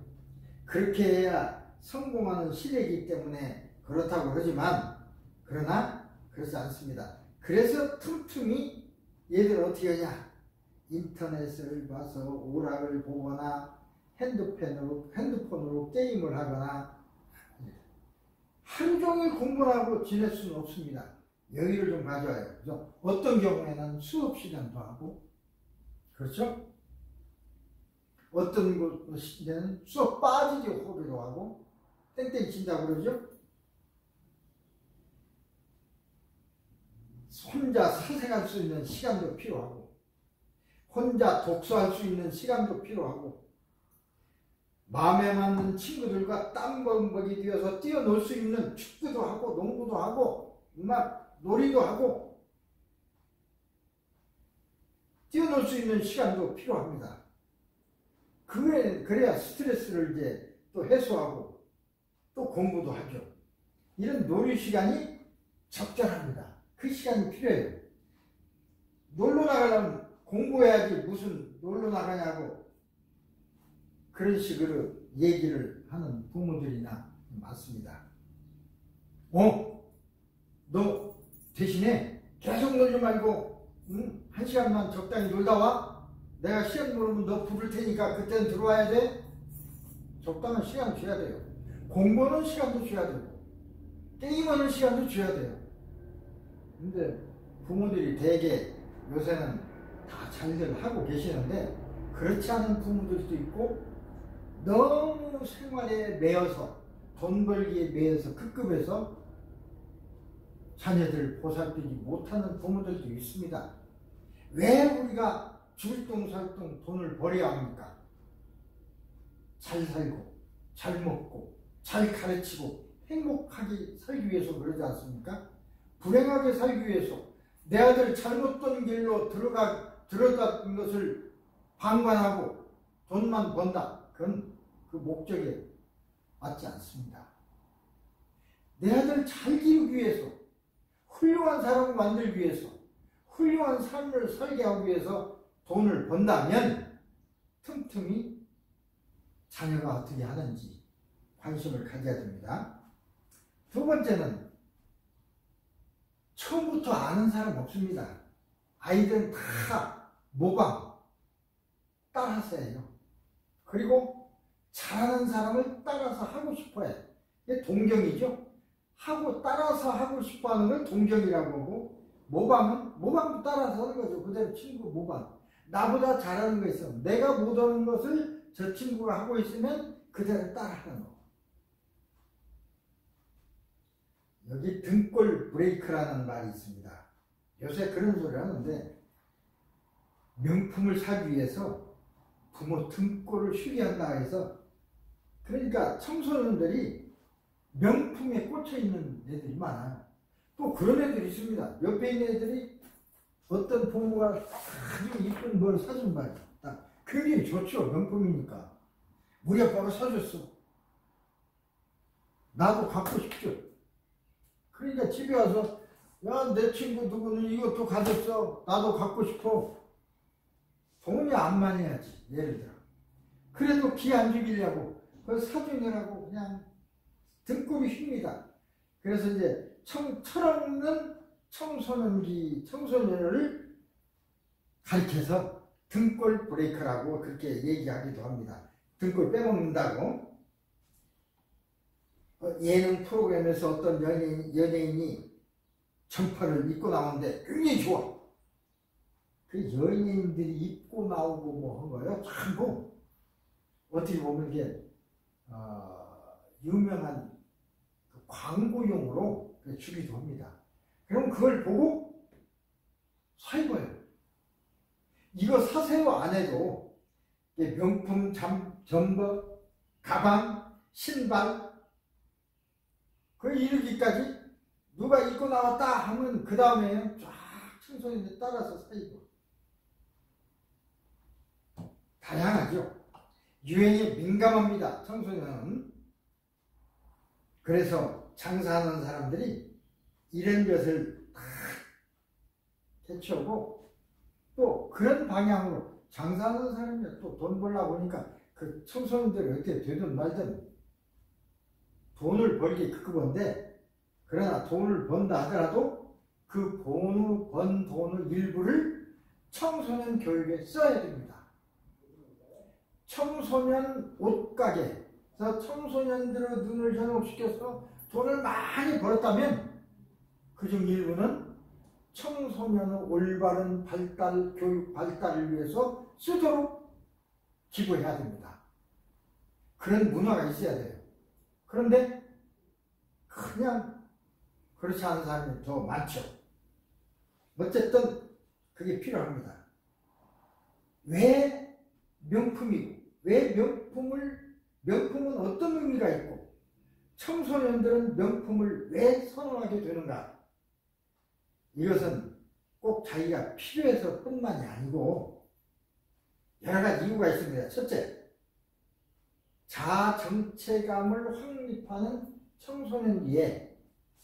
그렇게 해야 성공하는 시대이기 때문에 그렇다고 그러지만 그러나 그렇지 않습니다. 그래서 틈틈이 얘들 어떻게 하냐, 인터넷을 봐서 오락을 보거나 핸드폰으로 게임을 하거나 하루 종일 공부를 하고 지낼 수는 없습니다. 여유를 좀 가져와요. 그래서 어떤 경우에는 수업 시간도 하고, 그렇죠? 어떤 곳에는 수업 빠지기 호기도 하고 땡땡 친다고 그러죠. 혼자 사색할 수 있는 시간도 필요하고 혼자 독서할 수 있는 시간도 필요하고 마음에 맞는 친구들과 땀범벅이 되어서 뛰어놀 수 있는 축구도 하고 농구도 하고 막 놀이도 하고 뛰어놀 수 있는 시간도 필요합니다. 그래야 스트레스를 이제 또 해소하고 또 공부도 하죠. 이런 놀이 시간이 적절합니다. 그 시간이 필요해요. 놀러 나가려면 공부해야지 무슨 놀러 나가냐고 그런 식으로 얘기를 하는 부모들이나 많습니다. 너 대신에 계속 놀지 말고 1시간만 적당히 놀다 와. 내가 시험 모르면 너 부를 테니까 그때는 들어와야 돼. 적당한 시간 줘야 돼요. 공부하는 시간도 줘야 되고 게임하는 시간도 줘야 돼요. 근데 부모들이 대개 요새는 다 잘들 하고 계시는데 그렇지 않은 부모들도 있고 너무 생활에 매여서 돈 벌기에 매여서 급급해서 자녀들 보살피지 못하는 부모들도 있습니다. 왜 우리가 줄동살동 돈을 벌여야 합니까? 잘 살고 잘 먹고 잘 가르치고 행복하게 살기 위해서 그러지 않습니까? 불행하게 살기 위해서 내 아들 잘못된 길로 들어간 것을 방관하고 돈만 번다. 그건 그 목적에 맞지 않습니다. 내 아들 잘 기르기 위해서 훌륭한 사람을 만들기 위해서 훌륭한 삶을 살게 하기 위해서 돈을 번다면 틈틈이 자녀가 어떻게 하는지 관심을 가져야 됩니다. 두 번째는 처음부터 아는 사람 없습니다. 아이들은 다 모방 따라서 해요. 그리고 잘하는 사람을 따라서 하고 싶어 해. 이게 동경이죠. 따라서 하고 싶어 하는 걸 동경이라고 하고, 모방도 따라서 하는 거죠. 그대로 친구 모방. 나보다 잘하는 거 있으면, 내가 못하는 것을 저 친구가 하고 있으면 그대로 따라하는 거. 여기 등골 브레이크라는 말이 있습니다. 요새 그런 소리 하는데, 명품을 사기 위해서 부모 등골을 휴게한다 해서, 그러니까 청소년들이 명품에 꽂혀 있는 애들이 많아요. 또 그런 애들이 있습니다. 옆에 있는 애들이 어떤 부모가 아주 이쁜 뭘 사준 말이야. 그게 좋죠. 명품이니까. 우리 아빠가 사줬어. 나도 갖고 싶죠. 그러니까 집에 와서 야, 내 친구 누구는 이것도 가졌어. 나도 갖고 싶어. 돈이 안 많이 해야지. 예를 들어. 그래도 기 안 죽이려고 그걸 사주느라고 그냥 등골이 휩니다. 그래서 이제 철없는 청소년을 가리켜서 등골 브레이크라고 그렇게 얘기하기도 합니다. 등골 빼먹는다고. 예능 프로그램에서 어떤 연예인이 점퍼를 입고 나오는데 굉장히 좋아. 그 연예인들이 입고 나오고 뭐 한 거예요. 전부 어떻게 보면 이게 유명한 광고용으로 주기도 합니다. 그럼 그걸 보고 사입어요. 이거 사세요 안 해도 명품 점퍼, 가방, 신발 그 이르기까지 누가 입고 나왔다 하면 그 다음에 쫙 청소년들 따라서 사입어. 다양하죠. 유행에 민감합니다. 청소년은. 그래서 장사하는 사람들이 이런 것을 다 캐치하고 또 그런 방향으로 장사하는 사람이 또 돈 벌려고 하니까 그 청소년들이 어떻게 되든 말든 돈을 벌기 급급한데, 그러나 돈을 번다 하더라도 그 번 돈의 일부를 청소년 교육에 써야 됩니다. 청소년 옷가게에서 청소년들의 눈을 현혹시켜서 돈을 많이 벌었다면 그중 일부는 청소년의 올바른 교육 발달을 위해서 쓰도록 기부해야 됩니다. 그런 문화가 있어야 돼요. 그런데 그냥 그렇지 않은 사람이 더 많죠. 어쨌든 그게 필요합니다. 왜 명품이고, 왜 명품은 어떤 의미가 있고, 청소년들은 명품을 왜 선호하게 되는가? 이것은 꼭 자기가 필요해서 뿐만이 아니고 여러 가지 이유가 있습니다. 첫째, 자아 정체감을 확립하는 청소년기에,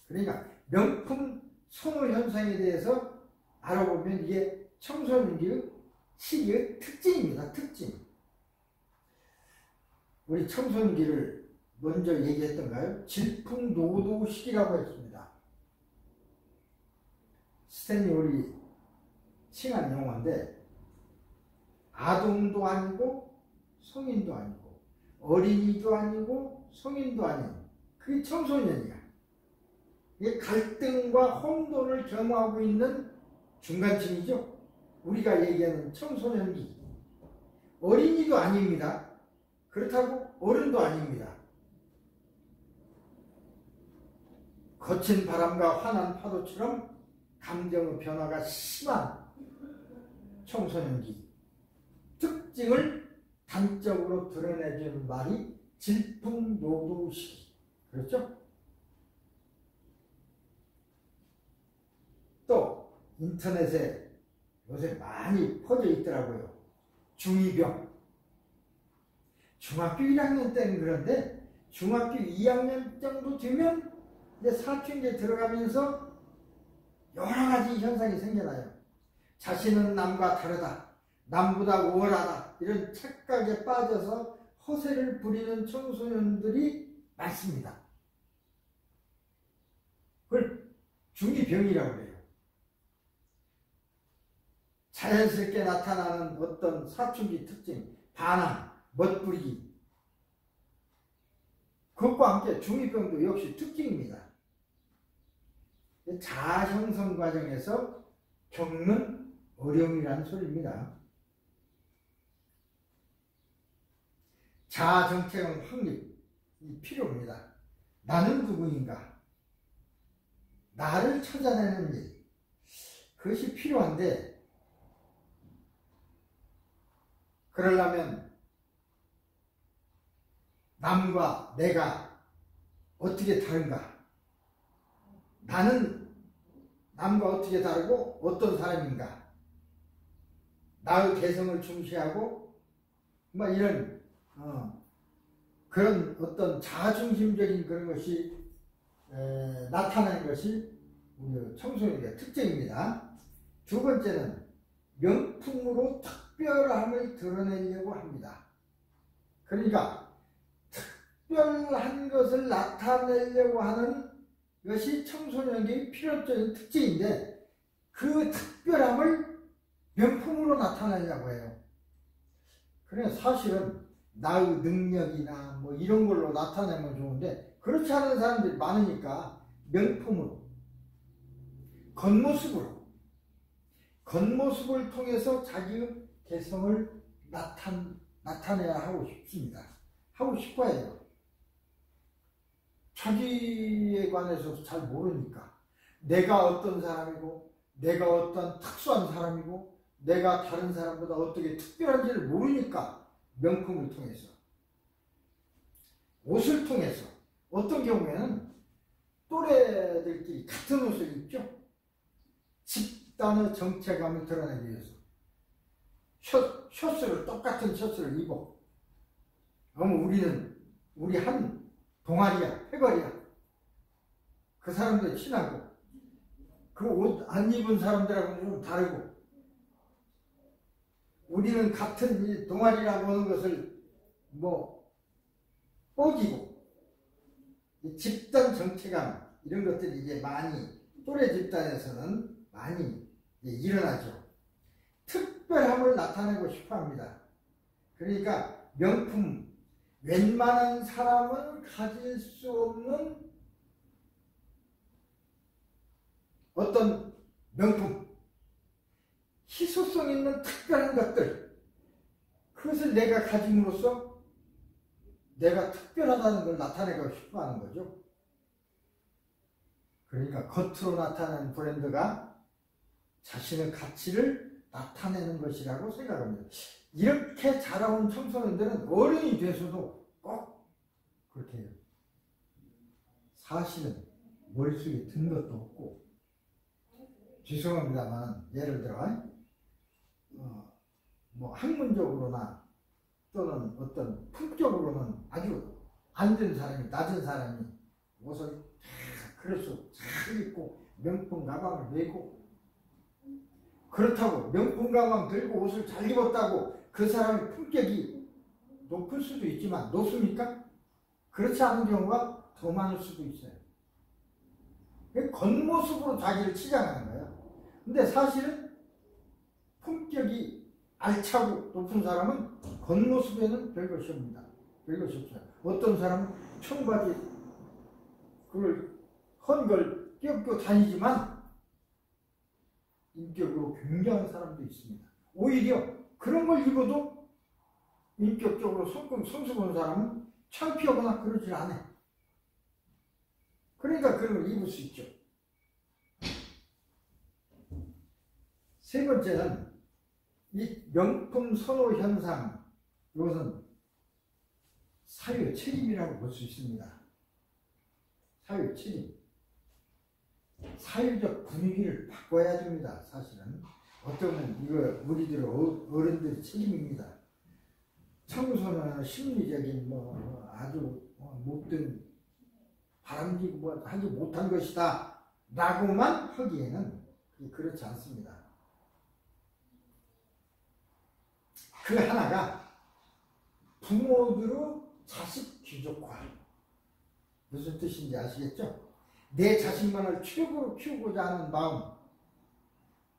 그러니까 명품 선호 현상에 대해서 알아보면 이게 청소년기의 시기의 특징입니다. 특징. 우리 청소년기를 먼저 얘기했던가요? 질풍노도 시기라고 했습니다. 스탠리 우리 칭한 용어인데, 아동도 아니고 성인도 아니고 어린이도 아니고 성인도 아닌 그게 청소년이야. 이게 갈등과 혼돈을 겸하고 있는 중간층이죠. 우리가 얘기하는 청소년기. 어린이도 아닙니다. 그렇다고 어른도 아닙니다. 거친 바람과 환한 파도처럼 감정의 변화가 심한 청소년기. 특징을 단적으로 드러내주는 말이 질풍노도 시기. 그렇죠? 또 인터넷에 요새 많이 퍼져 있더라고요. 중2병. 중학교 1학년 때는 그런데 중학교 2학년 정도 되면 이제 사춘기에 들어가면서 여러 가지 현상이 생겨나요. 자신은 남과 다르다. 남보다 우월하다. 이런 착각에 빠져서 허세를 부리는 청소년들이 많습니다. 그걸 중2병이라고 해요. 자연스럽게 나타나는 어떤 사춘기 특징, 반항, 멋부리기. 그것과 함께 중2병도 역시 특징입니다. 자아 형성 과정에서 겪는 어려움이라는 소리입니다. 자아 정체감 확립이 필요합니다. 나는 누구인가? 나를 찾아내는 일. 그것이 필요한데, 그러려면 남과 내가 어떻게 다른가? 나는 남과 어떻게 다르고 어떤 사람인가? 나의 개성을 중시하고 이런 그런 어떤 자중심적인 그런 것이 나타나는 것이 우리 청소년의 특징입니다. 두 번째는 명품으로 특별함을 드러내려고 합니다. 그러니까 특별한 것을 나타내려고 하는 것이 청소년의 필연적인 특징인데, 그 특별함을 명품으로 나타내려고 해요. 그러니까 사실은 나의 능력이나 이런 걸로 나타내면 좋은데, 그렇지 않은 사람들이 많으니까 명품으로, 겉모습을 통해서 자기의 개성을 나타내야 하고 싶습니다. 하고 싶어해요. 자기에 관해서 잘 모르니까, 내가 어떤 사람이고 내가 어떤 특수한 사람이고 내가 다른 사람보다 어떻게 특별한지를 모르니까 명품을 통해서, 옷을 통해서, 어떤 경우에는 또래들끼리 같은 옷을 입죠. 집단의 정체감을 드러내기 위해서 셔츠를, 똑같은 셔츠를 입어. 그러면 우리 한 동아리야, 패거리야. 그 사람들 친하고, 그 옷 안 입은 사람들하고는 좀 다르고, 우리는 같은 이 동아리라고 하는 것을 뻐기고, 이 집단 정체감, 이런 것들이 이제 많이, 또래 집단에서는 많이 일어나죠. 특별함을 나타내고 싶어 합니다. 그러니까 명품, 웬만한 사람은 가질 수 없는 어떤 명품, 희소성 있는 특별한 것들, 그것을 내가 가짐으로써 내가 특별하다는 걸 나타내고 싶어 하는 거죠. 그러니까 겉으로 나타나는 브랜드가 자신의 가치를 나타내는 것이라고 생각합니다. 이렇게 자라온 청소년들은 어른이 돼서도 꼭 그렇게 해요. 사실은 머릿속에 든 것도 없고, 죄송합니다만 예를 들어 학문적으로나 또는 어떤 품격으로는 아주 안 된 사람이, 낮은 사람이 옷을 그래서 잘 입고 명품 가방을 메고, 그렇다고 명품 가방 들고 옷을 잘 입었다고 그 사람의 품격이 높을 수도 있지만 높습니까? 그렇지 않은 경우가 더 많을 수도 있어요. 겉모습으로 자기를 치장하는 거예요. 근데 사실은 품격이 알차고 높은 사람은 겉모습에는 별것이 없습니다. 별것이 없어요. 어떤 사람은 청바지 그걸 헌 걸 껴입고 다니지만 인격으로 굉장한 사람도 있습니다. 오히려 그런 걸 입어도 인격적으로 성스러운 사람은 창피하거나 그러질 않아요. 그러니까 그런 걸 입을 수 있죠. 세 번째는 이 명품 선호 현상, 이것은 사회 책임이라고 볼 수 있습니다. 사회 책임. 사회적 분위기를 바꿔야 됩니다. 사실은 어쩌면 이거 우리들 어른들의 책임입니다. 청소는 심리적인 아주 못된 바람직고 하지 못한 것이다 라고만 하기에는 그렇지 않습니다. 그 하나가 부모들의 자식 귀족화. 무슨 뜻인지 아시겠죠? 내 자식만을 최고로 키우고자 하는 마음.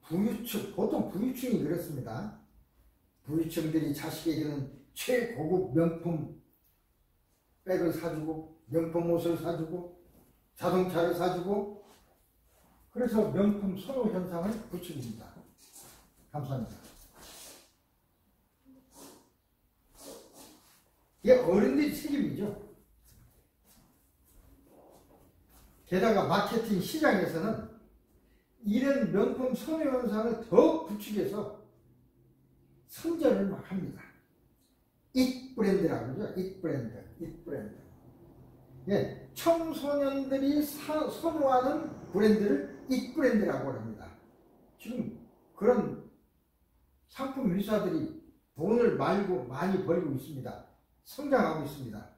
부유층, 보통 부유층이 그렇습니다. 부유층들이 자식에게는 최고급 명품 백을 사주고 명품 옷을 사주고 자동차를 사주고, 그래서 명품 선호 현상을 부추깁니다. 감사합니다. 이게 어른들의 책임이죠. 게다가 마케팅 시장에서는 이런 명품 선호 현상을 더 부추겨서 선전을 막 합니다. 잇 브랜드라고 그러죠. 잇 브랜드, 잇 브랜드. 예, 청소년들이 선호하는 브랜드를 잇 브랜드라고 합니다. 지금 그런 상품 회사들이 돈을 많이 벌고 있습니다. 성장하고 있습니다.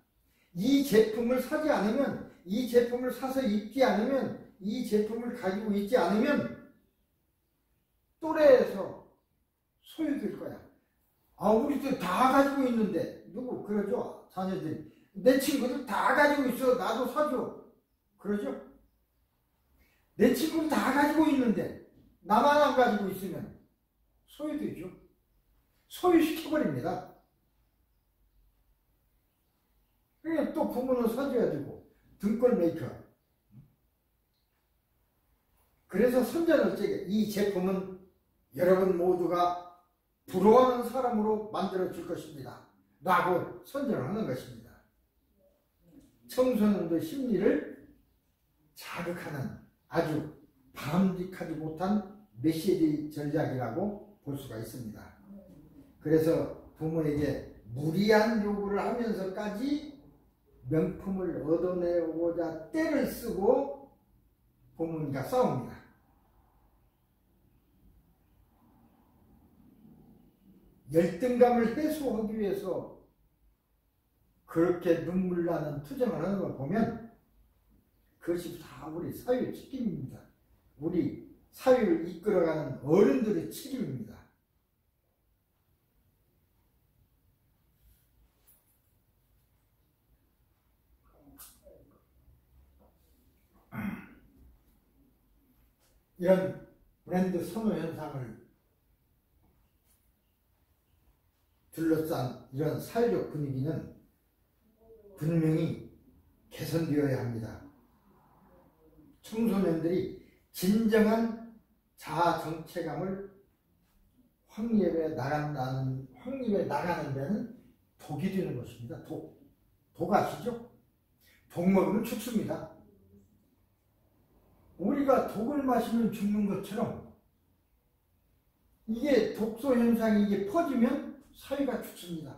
이 제품을 사지 않으면, 이 제품을 사서 입지 않으면, 이 제품을 가지고 있지 않으면 또래에서 소외될 거야. 우리도 다 가지고 있는데, 누구 그러죠? 자녀들이. 내 친구들 다 가지고 있어. 나도 사줘. 그러죠? 내 친구들 다 가지고 있는데 나만 안 가지고 있으면 소외되죠. 소외시켜버립니다. 그러니까 또 부모는 사줘야 되고 등골 메이커. 그래서 선전을 제게 이 제품은 여러분 모두가 부러워하는 사람으로 만들어줄 것입니다 라고 선전을 하는 것입니다. 청소년의 심리를 자극하는 아주 바람직하지 못한 메시지 전략이라고 볼 수가 있습니다. 그래서 부모에게 무리한 요구를 하면서까지 명품을 얻어내고자 떼를 쓰고 부모님과 싸웁니다. 열등감을 해소하기 위해서 그렇게 눈물 나는 투정을 하는 걸 보면 그것이 다 우리 사회의 책임입니다. 우리 사회를 이끌어가는 어른들의 책임입니다. 이런 브랜드 선호 현상을 둘러싼 이런 사회적 분위기는 분명히 개선되어야 합니다. 청소년들이 진정한 자아 정체감을 확립해 나가는 데는 독이 되는 것입니다. 독 아시죠? 독 먹으면 죽습니다. 우리가 독을 마시면 죽는 것처럼 이게 독소 현상이 이게 퍼지면 사회가 죽습니다.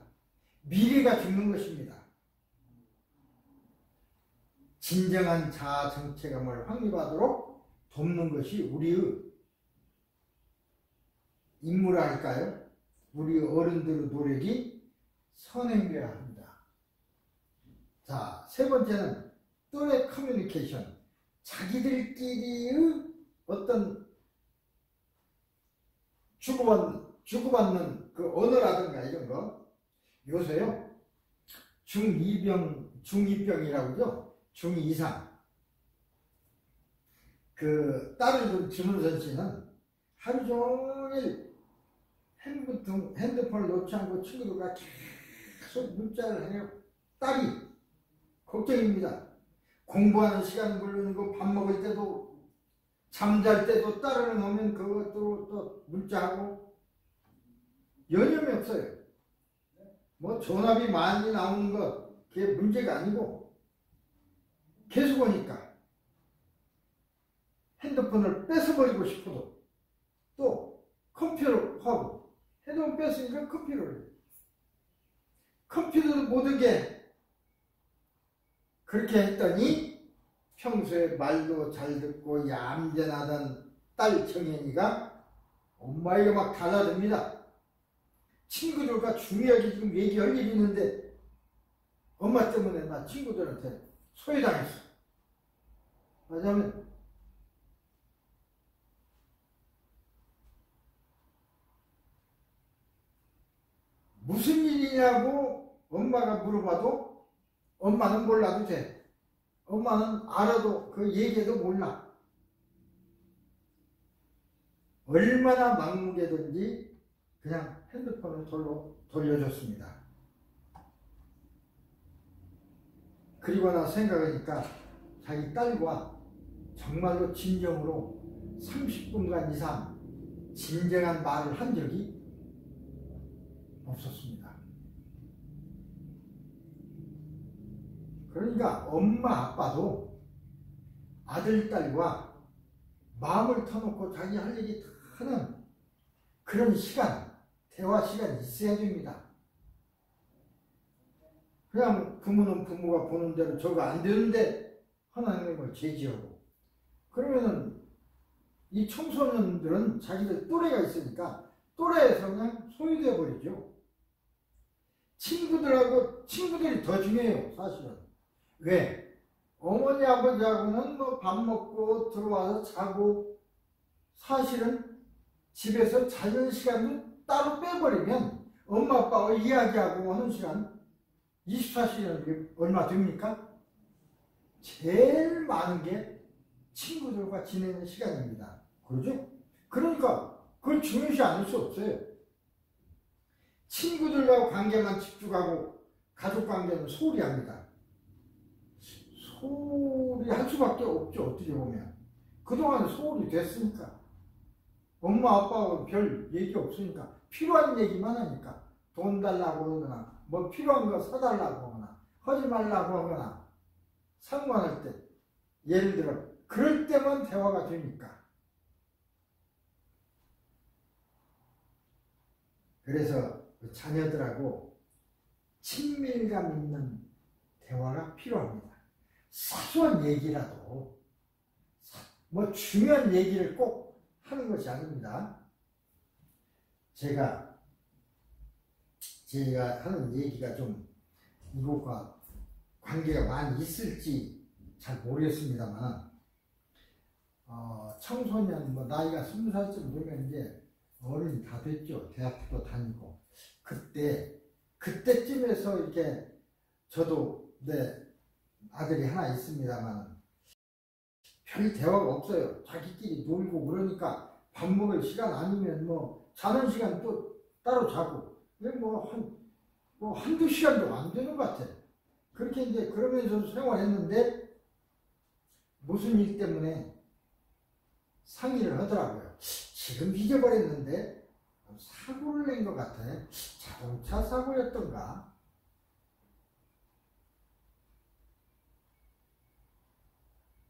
미래가 죽는 것입니다. 진정한 자아 정체감을 확립하도록 돕는 것이 우리의 임무랄까요? 우리 어른들의 노력이 선행돼야 합니다. 자, 세 번째는 또래 커뮤니케이션. 자기들끼리의 어떤 주고받는 그 언어라든가 이런 거. 요새요, 중2병이라고 그러죠? 중2 이상. 그 딸을 둔 김은선 씨는 하루 종일 핸드폰을 놓지 않고 친구들과 계속 문자를 해요. 딸이 걱정입니다. 공부하는 시간 부르고 밥 먹을 때도 잠잘 때도 딸을 놓으면 그것도 또 문자하고 여념이 없어요. 뭐 전화비 많이 나오는 거 그게 문제가 아니고 계속 오니까 핸드폰을 뺏어버리고 싶어도 또 컴퓨터로 하고 핸드폰 뺏으니까 컴퓨터도 못하게 그렇게 했더니 평소에 말도 잘 듣고 얌전하던 딸 정연이가 엄마에게 막 달라듭니다. 친구들과 중요하게 지금 얘기할 일이 있는데 엄마 때문에 나 친구들한테 소외당했어. 왜냐하면 무슨 일이냐고 엄마가 물어봐도 엄마는 몰라도 돼. 엄마는 알아도 그 얘기해도 몰라. 얼마나 막무게든지 그냥 핸드폰을 돌려줬습니다. 그리고 나 생각하니까 자기 딸과 정말로 진정으로 30분간 이상 진정한 말을 한 적이 없었습니다. 그러니까 엄마 아빠도 아들 딸과 마음을 터놓고 자기 할 얘기 다 하는 그런 시간, 대화 시간이 있어야 됩니다. 그냥 부모는 부모가 보는 대로 저거 안 되는데 하나님을 제지하고 그러면은 이 청소년들은 자기들 또래가 있으니까 또래에서 그냥 소외되어 버리죠. 친구들이 더 중요해요, 사실은. 왜? 어머니 아버지하고는 뭐 밥 먹고 들어와서 자고 사실은 집에서 자는 시간을 따로 빼버리면 엄마 아빠와 이야기하고 하는 시간 24시간이 얼마 됩니까? 제일 많은 게 친구들과 지내는 시간입니다. 그러죠? 그러니까 그걸 중요시 않을 수 없어요. 친구들과 관계만 집중하고 가족 관계는 소홀히 합니다. 소홀히 할 수밖에 없죠. 어떻게 보면 그동안 소홀히 됐으니까 엄마 아빠하고 별 얘기 없으니까 필요한 얘기만 하니까 돈 달라고 하거나 뭐 필요한 거 사달라고 하거나 하지 말라고 하거나 상관할 때 예를 들어 그럴 때만 대화가 되니까 그래서 자녀들하고 친밀감 있는 대화가 필요합니다. 사소한 얘기라도 뭐 중요한 얘기를 꼭 하는 것이 아닙니다. 제가 하는 얘기가 좀 이것과 관계가 많이 있을지 잘 모르겠습니다만 청소년 뭐 나이가 20살쯤 되면 이제 어른이 다 됐죠. 대학도 다니고 그때쯤에서 이렇게 저도 내 아들이 하나 있습니다만 별 대화가 없어요. 자기끼리 놀고 그러니까 밥 먹을 시간 아니면 뭐 자는 시간 또 따로 자고 한두 시간도 안 되는 것 같아. 그렇게 이제 그러면서 생활했는데 무슨 일 때문에 상의를 하더라고요. 지금 잊어버렸는데 사고를 낸 것 같아. 자동차 사고였던가.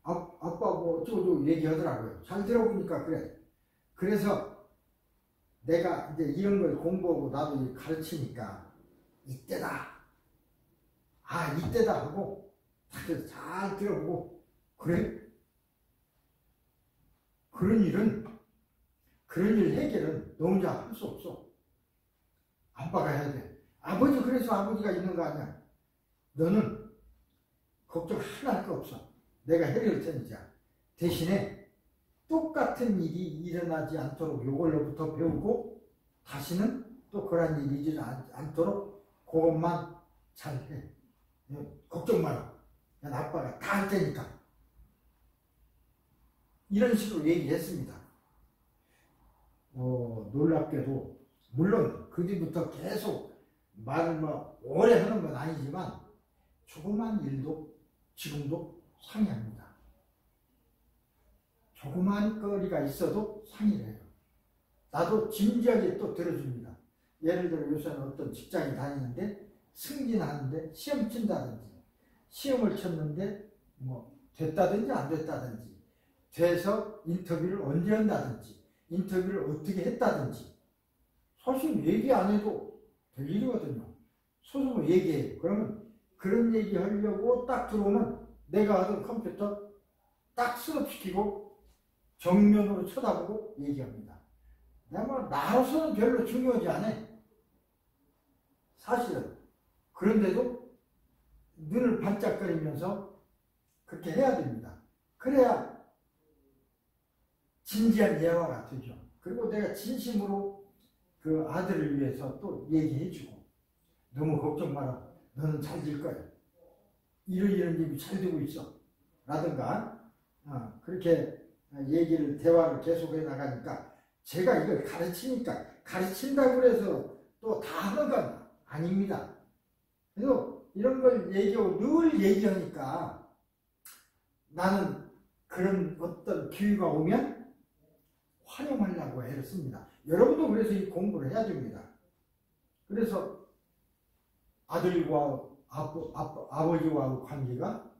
아빠 뭐 어쩌고 얘기하더라고요. 잘 들어보니까 그래. 그래서 내가 이제 이런 걸 공부하고 나도 가르치니까 이때다. 이때다 하고 다들 잘 들어보고 그래? 그런 일 해결은 너 혼자 할 수 없어. 아빠가 해야 돼. 아버지, 그래서 아버지가 있는 거 아니야. 너는 걱정 하나 할 거 없어. 내가 해줄 테니까. 대신에 똑같은 일이 일어나지 않도록 이걸로부터 배우고 다시는 또 그런 일이 일어나지 않도록 그것만 잘해. 걱정 마라. 난 아빠가 다 할 테니까. 이런 식으로 얘기했습니다. 놀랍게도 물론 그 뒤부터 계속 말을 오래 하는 건 아니지만 조그만 일도 지금도 상의합니다. 조그만 거리가 있어도 상의를 해요. 나도 진지하게 또 들어줍니다. 예를 들어 요새는 어떤 직장에 다니는데 승진하는데 시험 친다든지, 시험을 쳤는데 됐다든지 안 됐다든지, 돼서 인터뷰를 언제 한다든지, 인터뷰를 어떻게 했다든지, 사실 얘기 안 해도 될 일이거든요. 소송을 얘기해요. 그러면 그런 얘기 하려고 딱 들어오면 내가 하던 컴퓨터 딱 스톱시키고 정면으로 쳐다보고 얘기합니다. 나로서는 별로 중요하지 않아. 사실은. 그런데도 눈을 반짝거리면서 그렇게 해야 됩니다. 그래야 진지한 예화가 되죠. 그리고 내가 진심으로 그 아들을 위해서 또 얘기해주고, 너무 걱정 마라. 너는 잘 될 거야. 이런 일이 잘 되고 있어. 라든가, 그렇게 얘기를, 대화를 계속해 나가니까 제가 이걸 가르친다고 해서 또 다 하는 건 아닙니다. 그래서 이런 걸 얘기하고 늘 얘기하니까 나는 그런 어떤 기회가 오면 활용하려고 애를 씁니다. 여러분도 그래서 이 공부를 해야 됩니다. 그래서 아들과 아버지와 관계가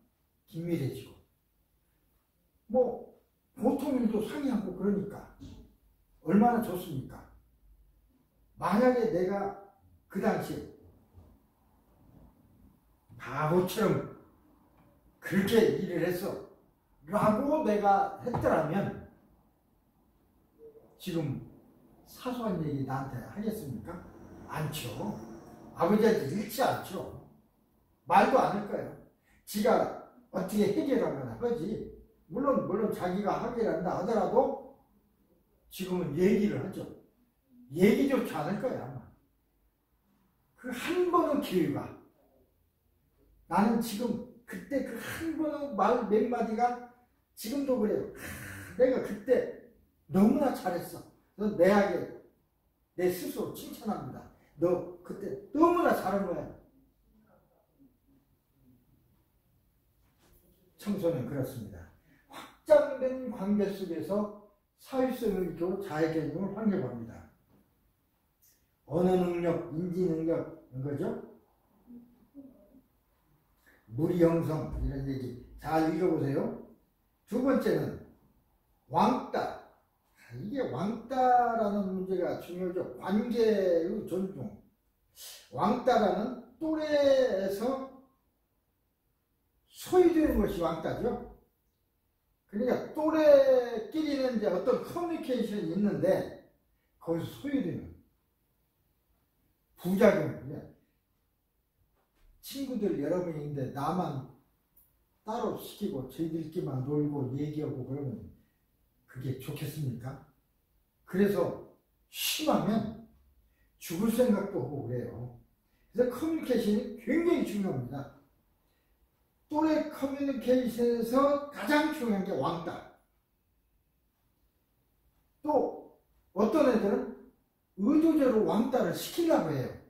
긴밀해지고, 보통 일도 상의하고 그러니까 얼마나 좋습니까? 만약에 내가 그 당시에 바보처럼 그렇게 일을 했어 라고 내가 했더라면 지금 사소한 얘기 나한테 하겠습니까? 않죠. 아버지한테 잃지 않죠. 말도 안 할 거예요. 지가 어떻게 해결하거나 하지. 물론 자기가 해결한다 하더라도 지금은 얘기를 하죠. 얘기조차 않을 거야 아마. 그 한 번의 기회가, 나는 지금 그때 그 한 번의 말 몇 마디가 지금도 그래요. 내가 그때 너무나 잘했어. 너 내 스스로 칭찬합니다. 너 그때 너무나 잘한 거야. 청소는 그렇습니다. 확장된 관계 속에서 사회성을 익히고 자아개념을 확립합니다. 언어 능력, 인지 능력인 거죠. 무리 형성, 이런 얘기 잘 읽어보세요. 두 번째는 왕따. 이게 왕따라는 문제가 중요하죠. 관계의 존중. 왕따라는 또래에서 소외되는 것이 왕따죠. 그러니까 또래끼리는 이제 어떤 커뮤니케이션이 있는데 거기서 소외되는 부작용. 친구들 여러 명이 있는데 나만 따로 시키고 저희들끼리만 놀고 얘기하고 그러면 그게 좋겠습니까? 그래서 심하면 죽을 생각도 하고 그래요. 그래서 커뮤니케이션이 굉장히 중요합니다. 또래 커뮤니케이션에서 가장 중요한 게 왕따. 또 어떤 애들은 의도적으로 왕따를 시키려고 해요.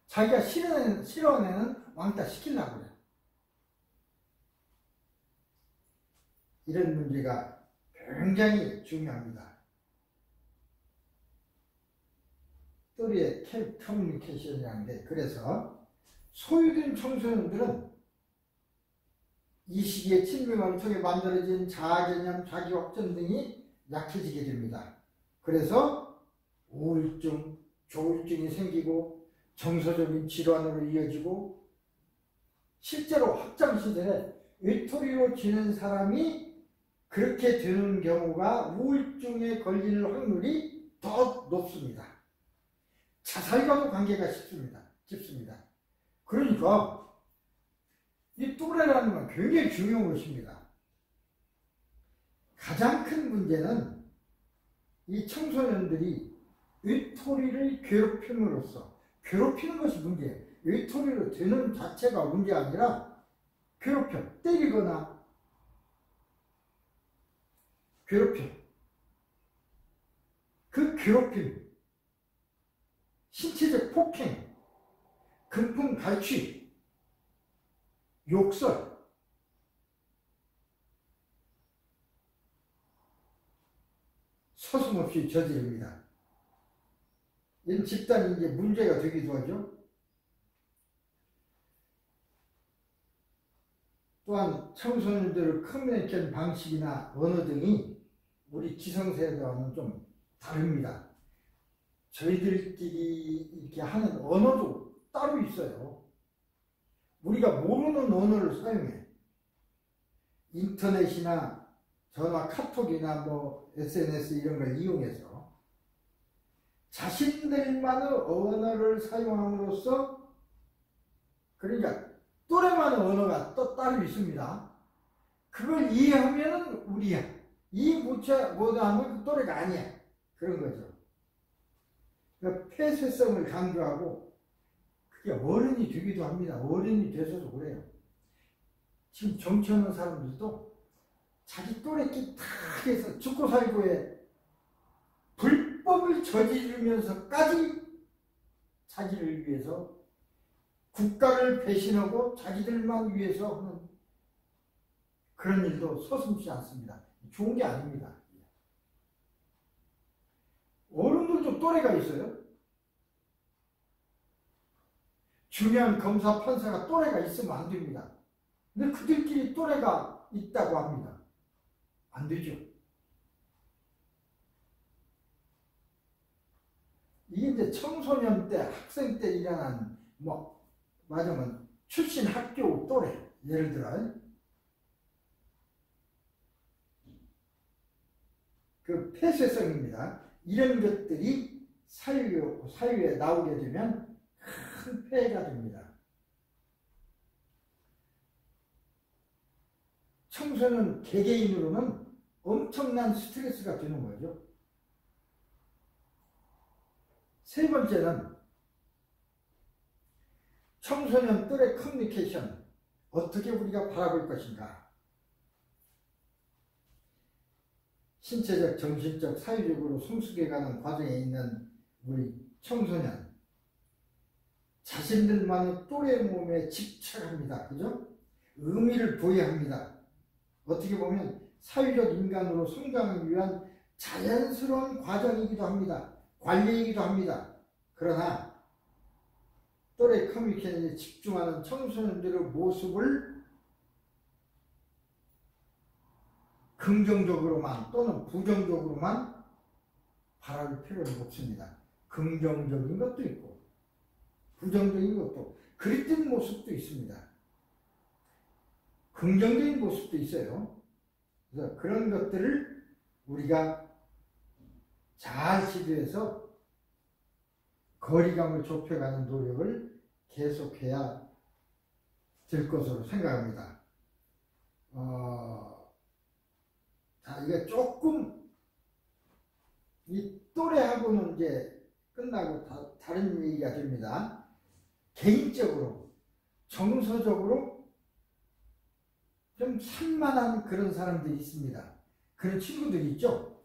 자기가 싫어하는 애는 왕따 시키려고 해요. 이런 문제가 굉장히 중요합니다. 또래의 커뮤니케이션이라는 게, 그래서 소외된 청소년들은 이 시기에 친밀감을 통해 만들어진 자아개념, 자기확정 등이 약해지게 됩니다. 그래서 우울증, 조울증이 생기고 정서적인 질환으로 이어지고, 실제로 학창시절에 외톨이로 지낸 사람이 그렇게 되는 경우가 우울증에 걸릴 확률이 더 높습니다. 자살과도 관계가 깊습니다. 그러니까 이 또래라는 건 굉장히 중요한 것입니다. 가장 큰 문제는 이 청소년들이 외톨이를 괴롭힘으로써, 괴롭히는 것이 문제예요. 외톨이로 되는 자체가 문제가 아니라 괴롭혀, 때리거나 괴롭혀. 그 괴롭힘, 신체적 폭행, 금품 갈취, 욕설, 서슴없이 저지릅니다. 이 집단이 이제 문제가 되기도 하죠. 또한 청소년들의 커뮤니케이션 방식이나 언어 등이 우리 기성세대와는 좀 다릅니다. 저희들끼리 이렇게 하는 언어도 따로 있어요. 우리가 모르는 언어를 사용해. 인터넷이나 전화, 카톡이나 뭐 SNS 이런 걸 이용해서 자신들만의 언어를 사용함으로써, 그러니까 또래만의 언어가 또 따로 있습니다. 그걸 이해하면은 우리야. 이해 못하면 그 또래가 아니야. 그런 거죠. 그러니까 폐쇄성을 강조하고 그게 어른이 되기도 합니다. 어른이 돼서도 그래요. 지금 정치하는 사람들도 자기 또래끼리 다 해서 죽고 살고에 불법을 저지르면서까지 자기를 위해서, 국가를 배신하고 자기들만 위해서 하는 그런 일도 서슴지 않습니다. 좋은 게 아닙니다. 어른들도 또래가 있어요. 중요한 검사, 판사가 또래가 있으면 안 됩니다. 근데 그들끼리 또래가 있다고 합니다. 안 되죠. 이게 이제 청소년 때, 학생 때 일어난, 맞으면 출신 학교 또래, 예를 들어 그 폐쇄성입니다. 이런 것들이 사유에 나오게 되면 큰 폐해가 됩니다. 청소년 개개인으로는 엄청난 스트레스가 되는 거죠. 세 번째는 청소년들의 커뮤니케이션, 어떻게 우리가 바라볼 것인가. 신체적, 정신적, 사회적으로 성숙해가는 과정에 있는 우리 청소년, 자신들만의 또래 몸에 집착합니다. 그죠? 의미를 부여합니다. 어떻게 보면 사회적 인간으로 성장하기 위한 자연스러운 과정이기도 합니다. 관리이기도 합니다. 그러나 또래 커뮤니케이션에 집중하는 청소년들의 모습을 긍정적으로만 또는 부정적으로만 바라볼 필요는 없습니다. 긍정적인 것도 있고 부정적인 것도, 그릇된 모습도 있습니다. 긍정적인 모습도 있어요. 그래서 그런 것들을 우리가 잘 지도해서 거리감을 좁혀가는 노력을 계속해야 될 것으로 생각합니다. 자, 이게 조금 이 또래하고는 이제 끝나고 다른 얘기가 됩니다. 개인적으로, 정서적으로 좀 산만한 그런 사람들이 있습니다. 그런 친구들이 있죠.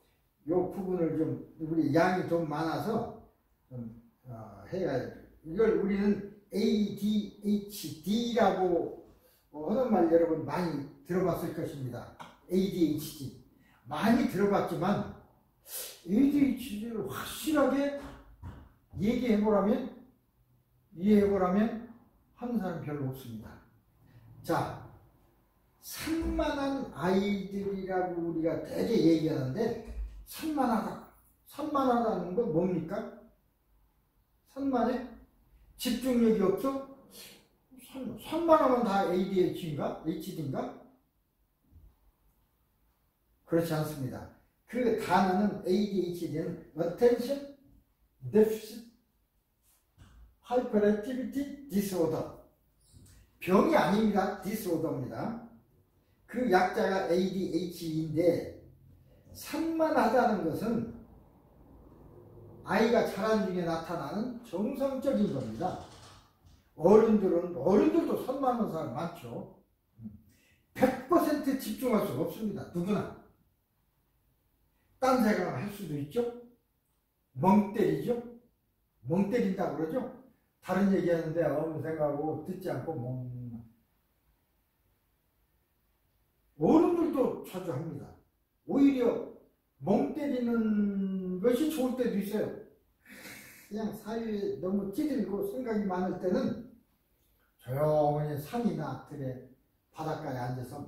요 부분을 좀 우리 양이 좀 많아서 좀 해야, 이걸 우리는 ADHD라고 하는 말 여러분 많이 들어봤을 것입니다. ADHD 많이 들어봤지만 ADHD를 확실하게 얘기해보라면, 이해해보라면 하는 사람 별로 없습니다. 자, 산만한 아이들이라고 우리가 되게 얘기하는데, 산만하다는 건 뭡니까? 산만해? 집중력이 없어? 산만하면 다 ADHD인가? HD인가? 그렇지 않습니다. 그 단어는 ADHD는 Attention Deficit Hyperactivity Disorder. 병이 아닙니다. 디스오더입니다. 그 약자가 ADHD인데 산만하다는 것은 아이가 자란 중에 나타나는 정상적인 겁니다. 어른들도 산만한 사람 많죠. 100% 집중할 수 없습니다. 누구나. 딴 생각을 할 수도 있죠. 멍 때리죠. 멍 때린다고 그러죠. 다른 얘기하는데 아무 생각하고 듣지 않고 멍. 어른들도 자주 합니다. 오히려 멍 때리는 것이 좋을 때도 있어요. 그냥 사회에 너무 찌들고 생각이 많을 때는 조용히 산이나 들에 바닷가에 앉아서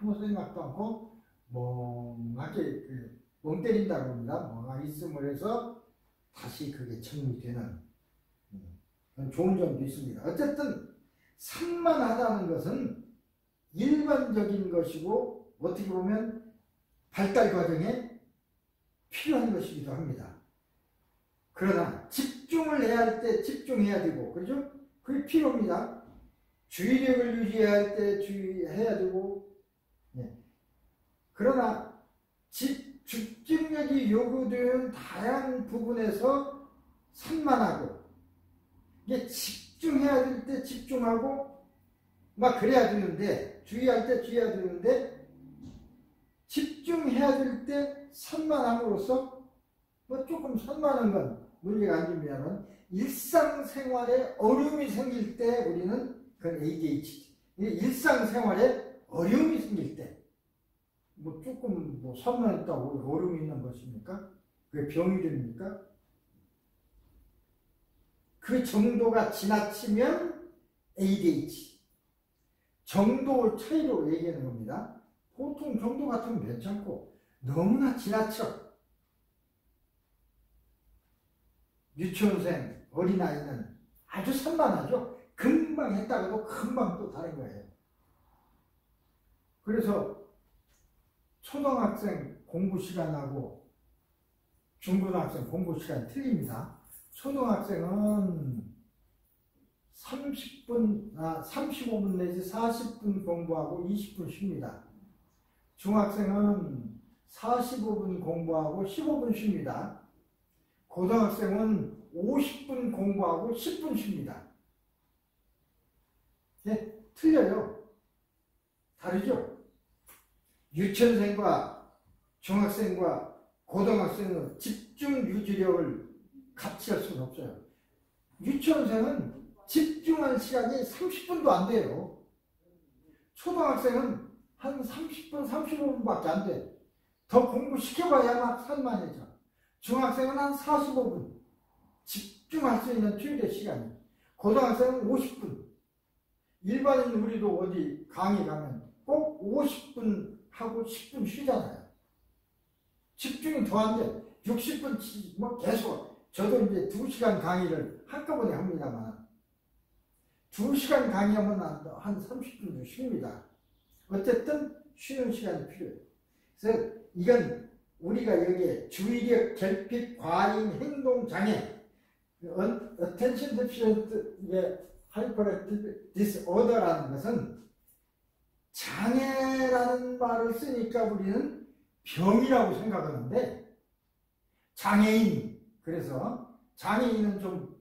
아무 생각도 않고 멍하게 멍 때린다고 합니다. 멍하게 있음을 해서 다시 그게 정리되는 좋은 점도 있습니다. 어쨌든 산만하다는 것은 일반적인 것이고 어떻게 보면 발달 과정에 필요한 것이기도 합니다. 그러나 집중을 해야 할 때 집중해야 되고, 그렇죠? 그게 필요합니다. 주의력을 유지해야 할 때 주의해야 되고, 그러나 집중력이 요구되는 다양한 부분에서 산만하고, 이게 집중해야 될 때 집중하고, 막 그래야 되는데, 주의할 때 주의해야 되는데, 집중해야 될 때 산만함으로써 조금 산만한 건 문제가 아니면은 일상생활에 어려움이 생길 때 우리는 그건 ADHD. 일상생활에 어려움이 생길 때 조금 산만했다고 어려움이 있는 것입니까? 그게 병이 됩니까? 그 정도가 지나치면 ADHD. 정도 차이로 얘기하는 겁니다. 보통 정도 같으면 괜찮고 너무나 지나쳐. 유치원생, 어린아이는 아주 산만하죠. 금방 했다가도 금방 또 다른 거예요. 그래서 초등학생 공부 시간하고 중고등학생 공부 시간이 틀립니다. 초등학생은 35분 내지 40분 공부하고 20분 쉽니다. 중학생은 45분 공부하고 15분 쉽니다. 고등학생은 50분 공부하고 10분 쉽니다. 틀려요. 다르죠? 유치원생과 중학생과 고등학생은 집중 유지력을 같이 할 수는 없어요. 유치원생은 집중할 시간이 30분도 안 돼요. 초등학생은 한 30분, 35분밖에 안 돼. 더 공부시켜봐야 막 산만해져. 중학생은 한 45분. 집중할 수 있는 최대 시간이. 고등학생은 50분. 일반인 우리도 어디 강의 가면 꼭 50분 하고 10분 쉬잖아요. 집중이 더 안 돼. 60분 계속. 저도 이제 2시간 강의를 한꺼번에 합니다만 2시간 강의하면 한 30분도 쉽니다. 어쨌든 쉬는 시간이 필요해요. 그래서 이건 우리가 여기에 주의력 결핍 과잉 행동 장애, attention deficient hyperactive disorder라는 것은 장애라는 말을 쓰니까 우리는 병이라고 생각하는데 장애인, 그래서 장애인은 좀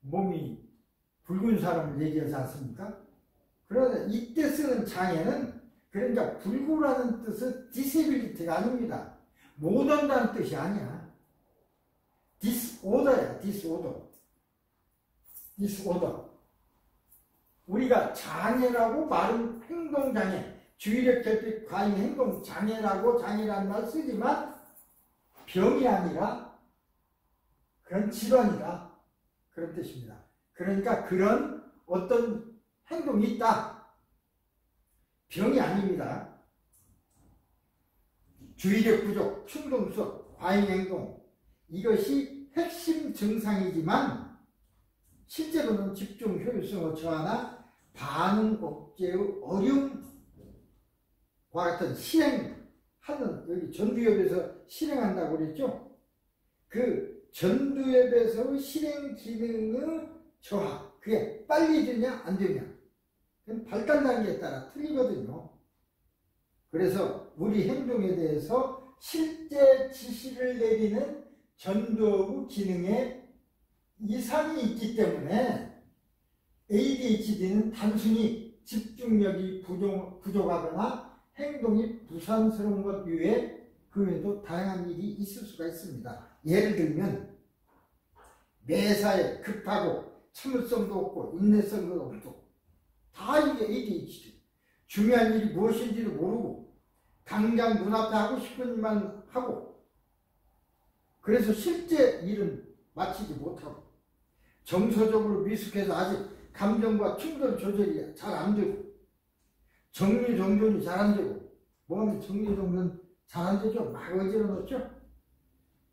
몸이 붉은 사람을 얘기하지 않습니까? 그러나 이때 쓰는 장애는 그러니까 불구라는 뜻은 disability가 아닙니다. 못한다는 뜻이 아니야. disorder야, disorder. 우리가 장애라고 말은 행동장애, 주의력 결핍 과잉 행동장애라고 장애라는 말 쓰지만 병이 아니라 그런 질환이다. 그런 뜻입니다. 그러니까 그런 어떤 행동이 있다. 병이 아닙니다. 주의력 부족, 충동성, 과잉 행동, 이것이 핵심 증상이지만 실제로는 집중 효율성의 저하나 반응 억제의 어려움과 같은 실행하는, 여기 전두엽에서 실행한다고 그랬죠? 그 전두엽에서의 실행 기능의 저하. 그게 빨리 되냐 안 되냐. 그건 발달 단계에 따라 틀리거든요. 그래서 우리 행동에 대해서 실제 지시를 내리는 전두어부 기능에 이상이 있기 때문에 ADHD는 단순히 집중력이 부족하거나 행동이 부산스러운 것 외에 그 외에도 다양한 일이 있을 수가 있습니다. 예를 들면 매사에 급하고 참을성도 없고 인내성도 없고 다 이게 ADHD. 중요한 일이 무엇인지도 모르고 당장 눈앞에 하고 싶은 일만 하고 그래서 실제 일은 마치지 못하고 정서적으로 미숙해서 아직 감정과 충돌 조절이 잘 안 되고 정리정돈이 잘 안 되고 뭐하면 정리정돈 잘 안 되죠. 막 어지러 놓죠.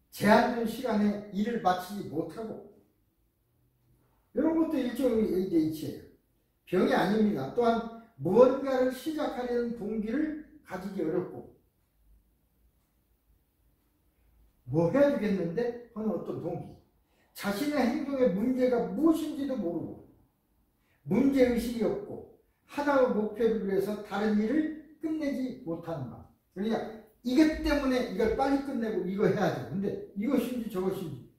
제한된 시간에 일을 마치지 못하고 이런 것도 일종의 ADHD예요. 병이 아닙니다. 또한 무언가를 시작하려는 동기를 가지기 어렵고 뭐 해야 되겠는데 하는 어떤 동기 자신의 행동에 문제가 무엇인지도 모르고 문제의식이 없고 하나의 목표를 위해서 다른 일을 끝내지 못하는 것. 그러니까 이것 때문에 이걸 빨리 끝내고 이거 해야 돼. 근데 이것인지 저것인지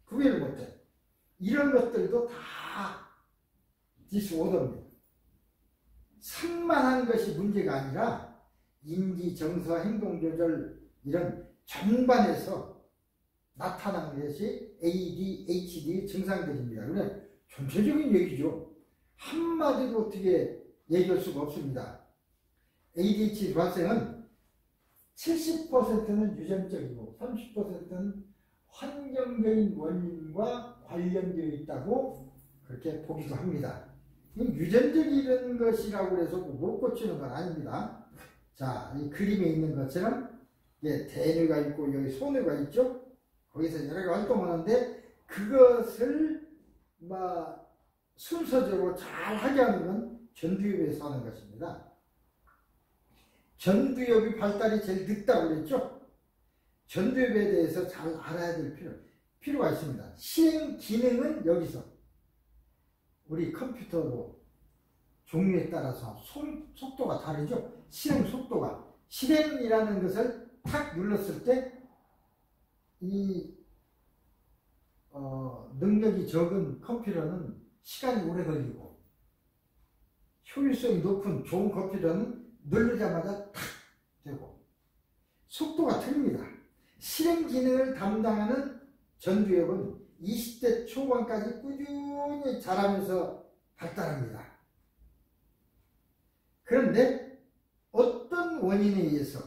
구별을 못해. 이런 것들도 다 디스오더입니다. 산만한 것이 문제가 아니라 인지, 정서, 행동 조절 이런 전반에서 나타나는 것이 ADHD 증상들입니다. 그래 전체적인 얘기죠. 한마디로 어떻게 얘기할 수가 없습니다. ADHD 발생은 70%는 유전적이고 30%는 환경적인 원인과 관련되어 있다고 그렇게 보기도 합니다. 유전적인 것이라고 해서 못 고치는 건 아닙니다. 자, 이 그림에 있는 것처럼 대뇌가 있고 여기 소뇌가 있죠. 거기서 여러 가지 활동하는데 그것을 순서적으로 잘 하게 하는 건 전두엽에서 하는 것입니다. 전두엽이 발달이 제일 늦다고 그랬죠. 전두엽에 대해서 잘 알아야 될 필요가 있습니다. 실행 기능은 여기서 우리 컴퓨터도 종류에 따라서 속도가 다르죠. 실행 속도가. 실행이라는 것을 탁 눌렀을 때 이 능력이 적은 컴퓨터는 시간이 오래 걸리고 효율성이 높은 좋은 컴퓨터는 누르자마자 탁 되고 속도가 틀립니다. 실행 기능을 담당하는 전두엽은 20대 초반까지 꾸준히 자라면서 발달합니다. 그런데 어떤 원인에 의해서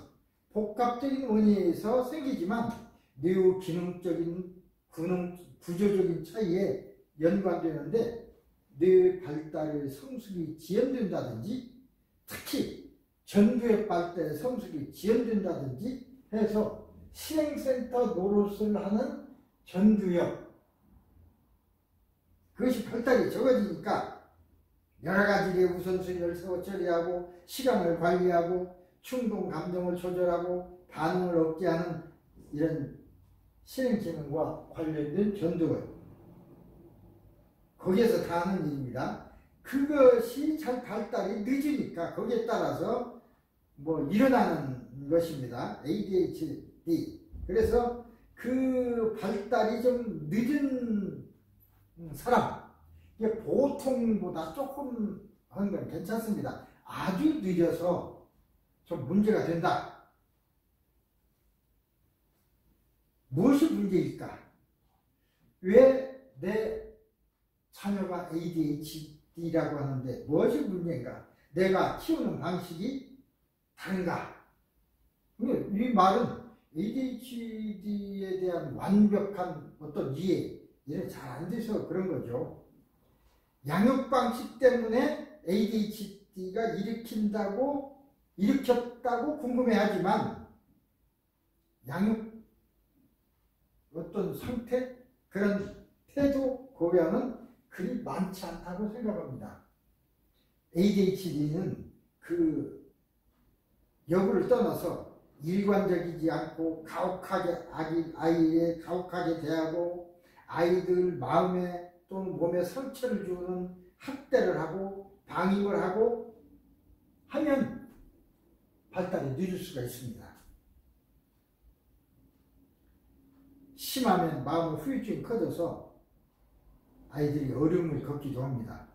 복합적인 원인에 의해서 생기지만 매우 기능적인 구조적인 차이에 연관되는데 뇌 발달의 성숙이 지연된다든지 특히 전두엽 발달의 성숙이 지연된다든지 해서 실행센터 노릇을 하는 전두엽 그것이 발달이 적어지니까 여러 가지의 우선순위를 세워 처리하고 시간을 관리하고 충동 감정을 조절하고 반응을 억제하는 이런 실행 기능과 관련된 전두엽 거기에서 다 하는 일입니다. 그것이 잘 발달이 늦으니까 거기에 따라서 일어나는 것입니다. ADHD. 그래서 그 발달이 좀 늦은 사람 이게 보통보다 조금 하는 건 괜찮습니다. 아주 늦어서 좀 문제가 된다. 무엇이 문제일까? 왜 내 자녀가 ADHD라고 하는데 무엇이 문제인가? 내가 키우는 방식이 다른가? 이 말은 ADHD에 대한 완벽한 어떤 이해는 잘 안 돼서 그런 거죠. 양육 방식 때문에 ADHD가 일으켰다고 궁금해하지만 양육 어떤 상태 그런 태도 고려는 그리 많지 않다고 생각합니다. ADHD는 그 여부를 떠나서 일관적이지 않고 아이에 가혹하게 대하고 아이들 마음에 또는 몸에 상처를 주는 학대를 하고 방임을 하고 하면 발달이 늦을 수가 있습니다. 심하면 마음의 후유증이 커져서 아이들이 어려움을 겪기도 합니다.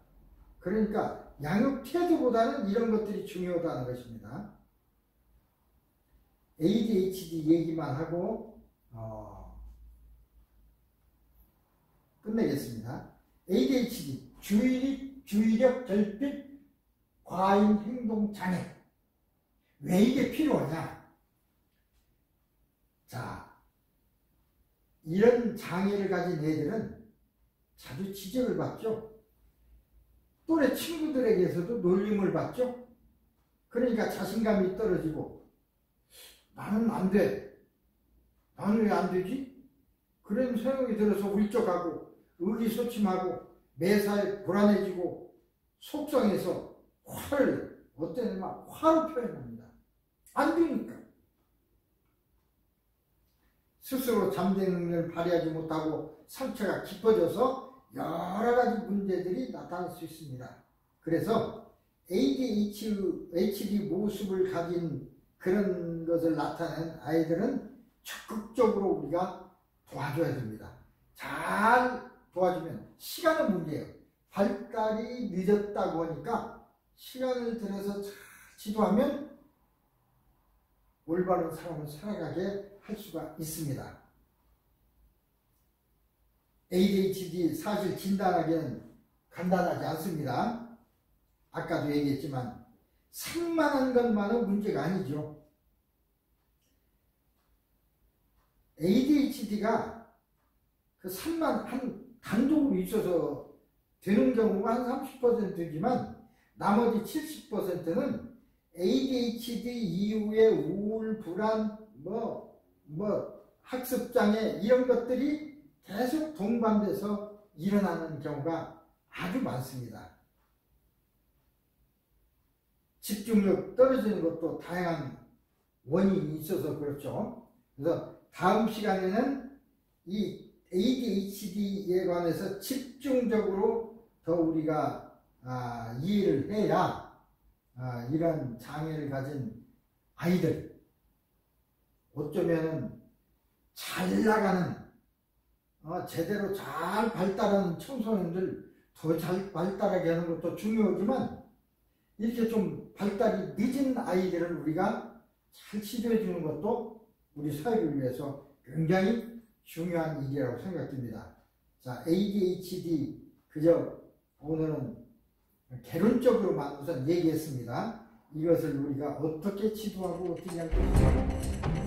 그러니까 양육 태도보다는 이런 것들이 중요하다는 것입니다. ADHD 얘기만 하고 끝내겠습니다. ADHD, 주의력 결핍 과잉 행동 장애. 왜 이게 필요하냐? 자, 이런 장애를 가진 애들은 자주 지적을 받죠. 또래 친구들에게서도 놀림을 받죠. 그러니까 자신감이 떨어지고 나는 안 돼. 나는 왜 안 되지? 그런 생각이 들어서 울적하고 의기소침하고 매사에 불안해지고 속상해서 화를 어때는 막 화로 표현합니다. 안 되니까. 스스로 잠재는 능력을 발휘하지 못하고 상처가 깊어져서 여러 가지 문제들이 나타날 수 있습니다. 그래서 ADHD 모습을 가진 그런 것을 나타낸 아이들은 적극적으로 우리가 도와줘야 됩니다. 잘 도와주면 시간은 문제예요. 발달이 늦었다고 하니까 시간을 들여서 잘 지도하면 올바른 삶을 살아가게 할 수가 있습니다. ADHD 사실 진단하기는 간단하지 않습니다. 아까도 얘기했지만 산만한 것만은 문제가 아니죠. ADHD가 그 산만한 단독으로 있어서 되는 경우가 한 30%지만 나머지 70%는 ADHD 이후에 우울, 불안, 학습장애 이런 것들이 계속 동반돼서 일어나는 경우가 아주 많습니다. 집중력 떨어지는 것도 다양한 원인이 있어서 그렇죠. 그래서 다음 시간에는 이 ADHD에 관해서 집중적으로 더 우리가 이해를 해야 이런 장애를 가진 아이들, 어쩌면은 잘 나가는 제대로 잘 발달하는 청소년들 더 잘 발달하게 하는 것도 중요하지만 이렇게 좀 발달이 늦은 아이들을 우리가 잘 치료해 주는 것도 우리 사회를 위해서 굉장히 중요한 일이라고 생각됩니다. 자, ADHD 그저 오늘은 개론적으로만 우선 얘기했습니다. 이것을 우리가 어떻게 치료하고 어떻게 할 것인가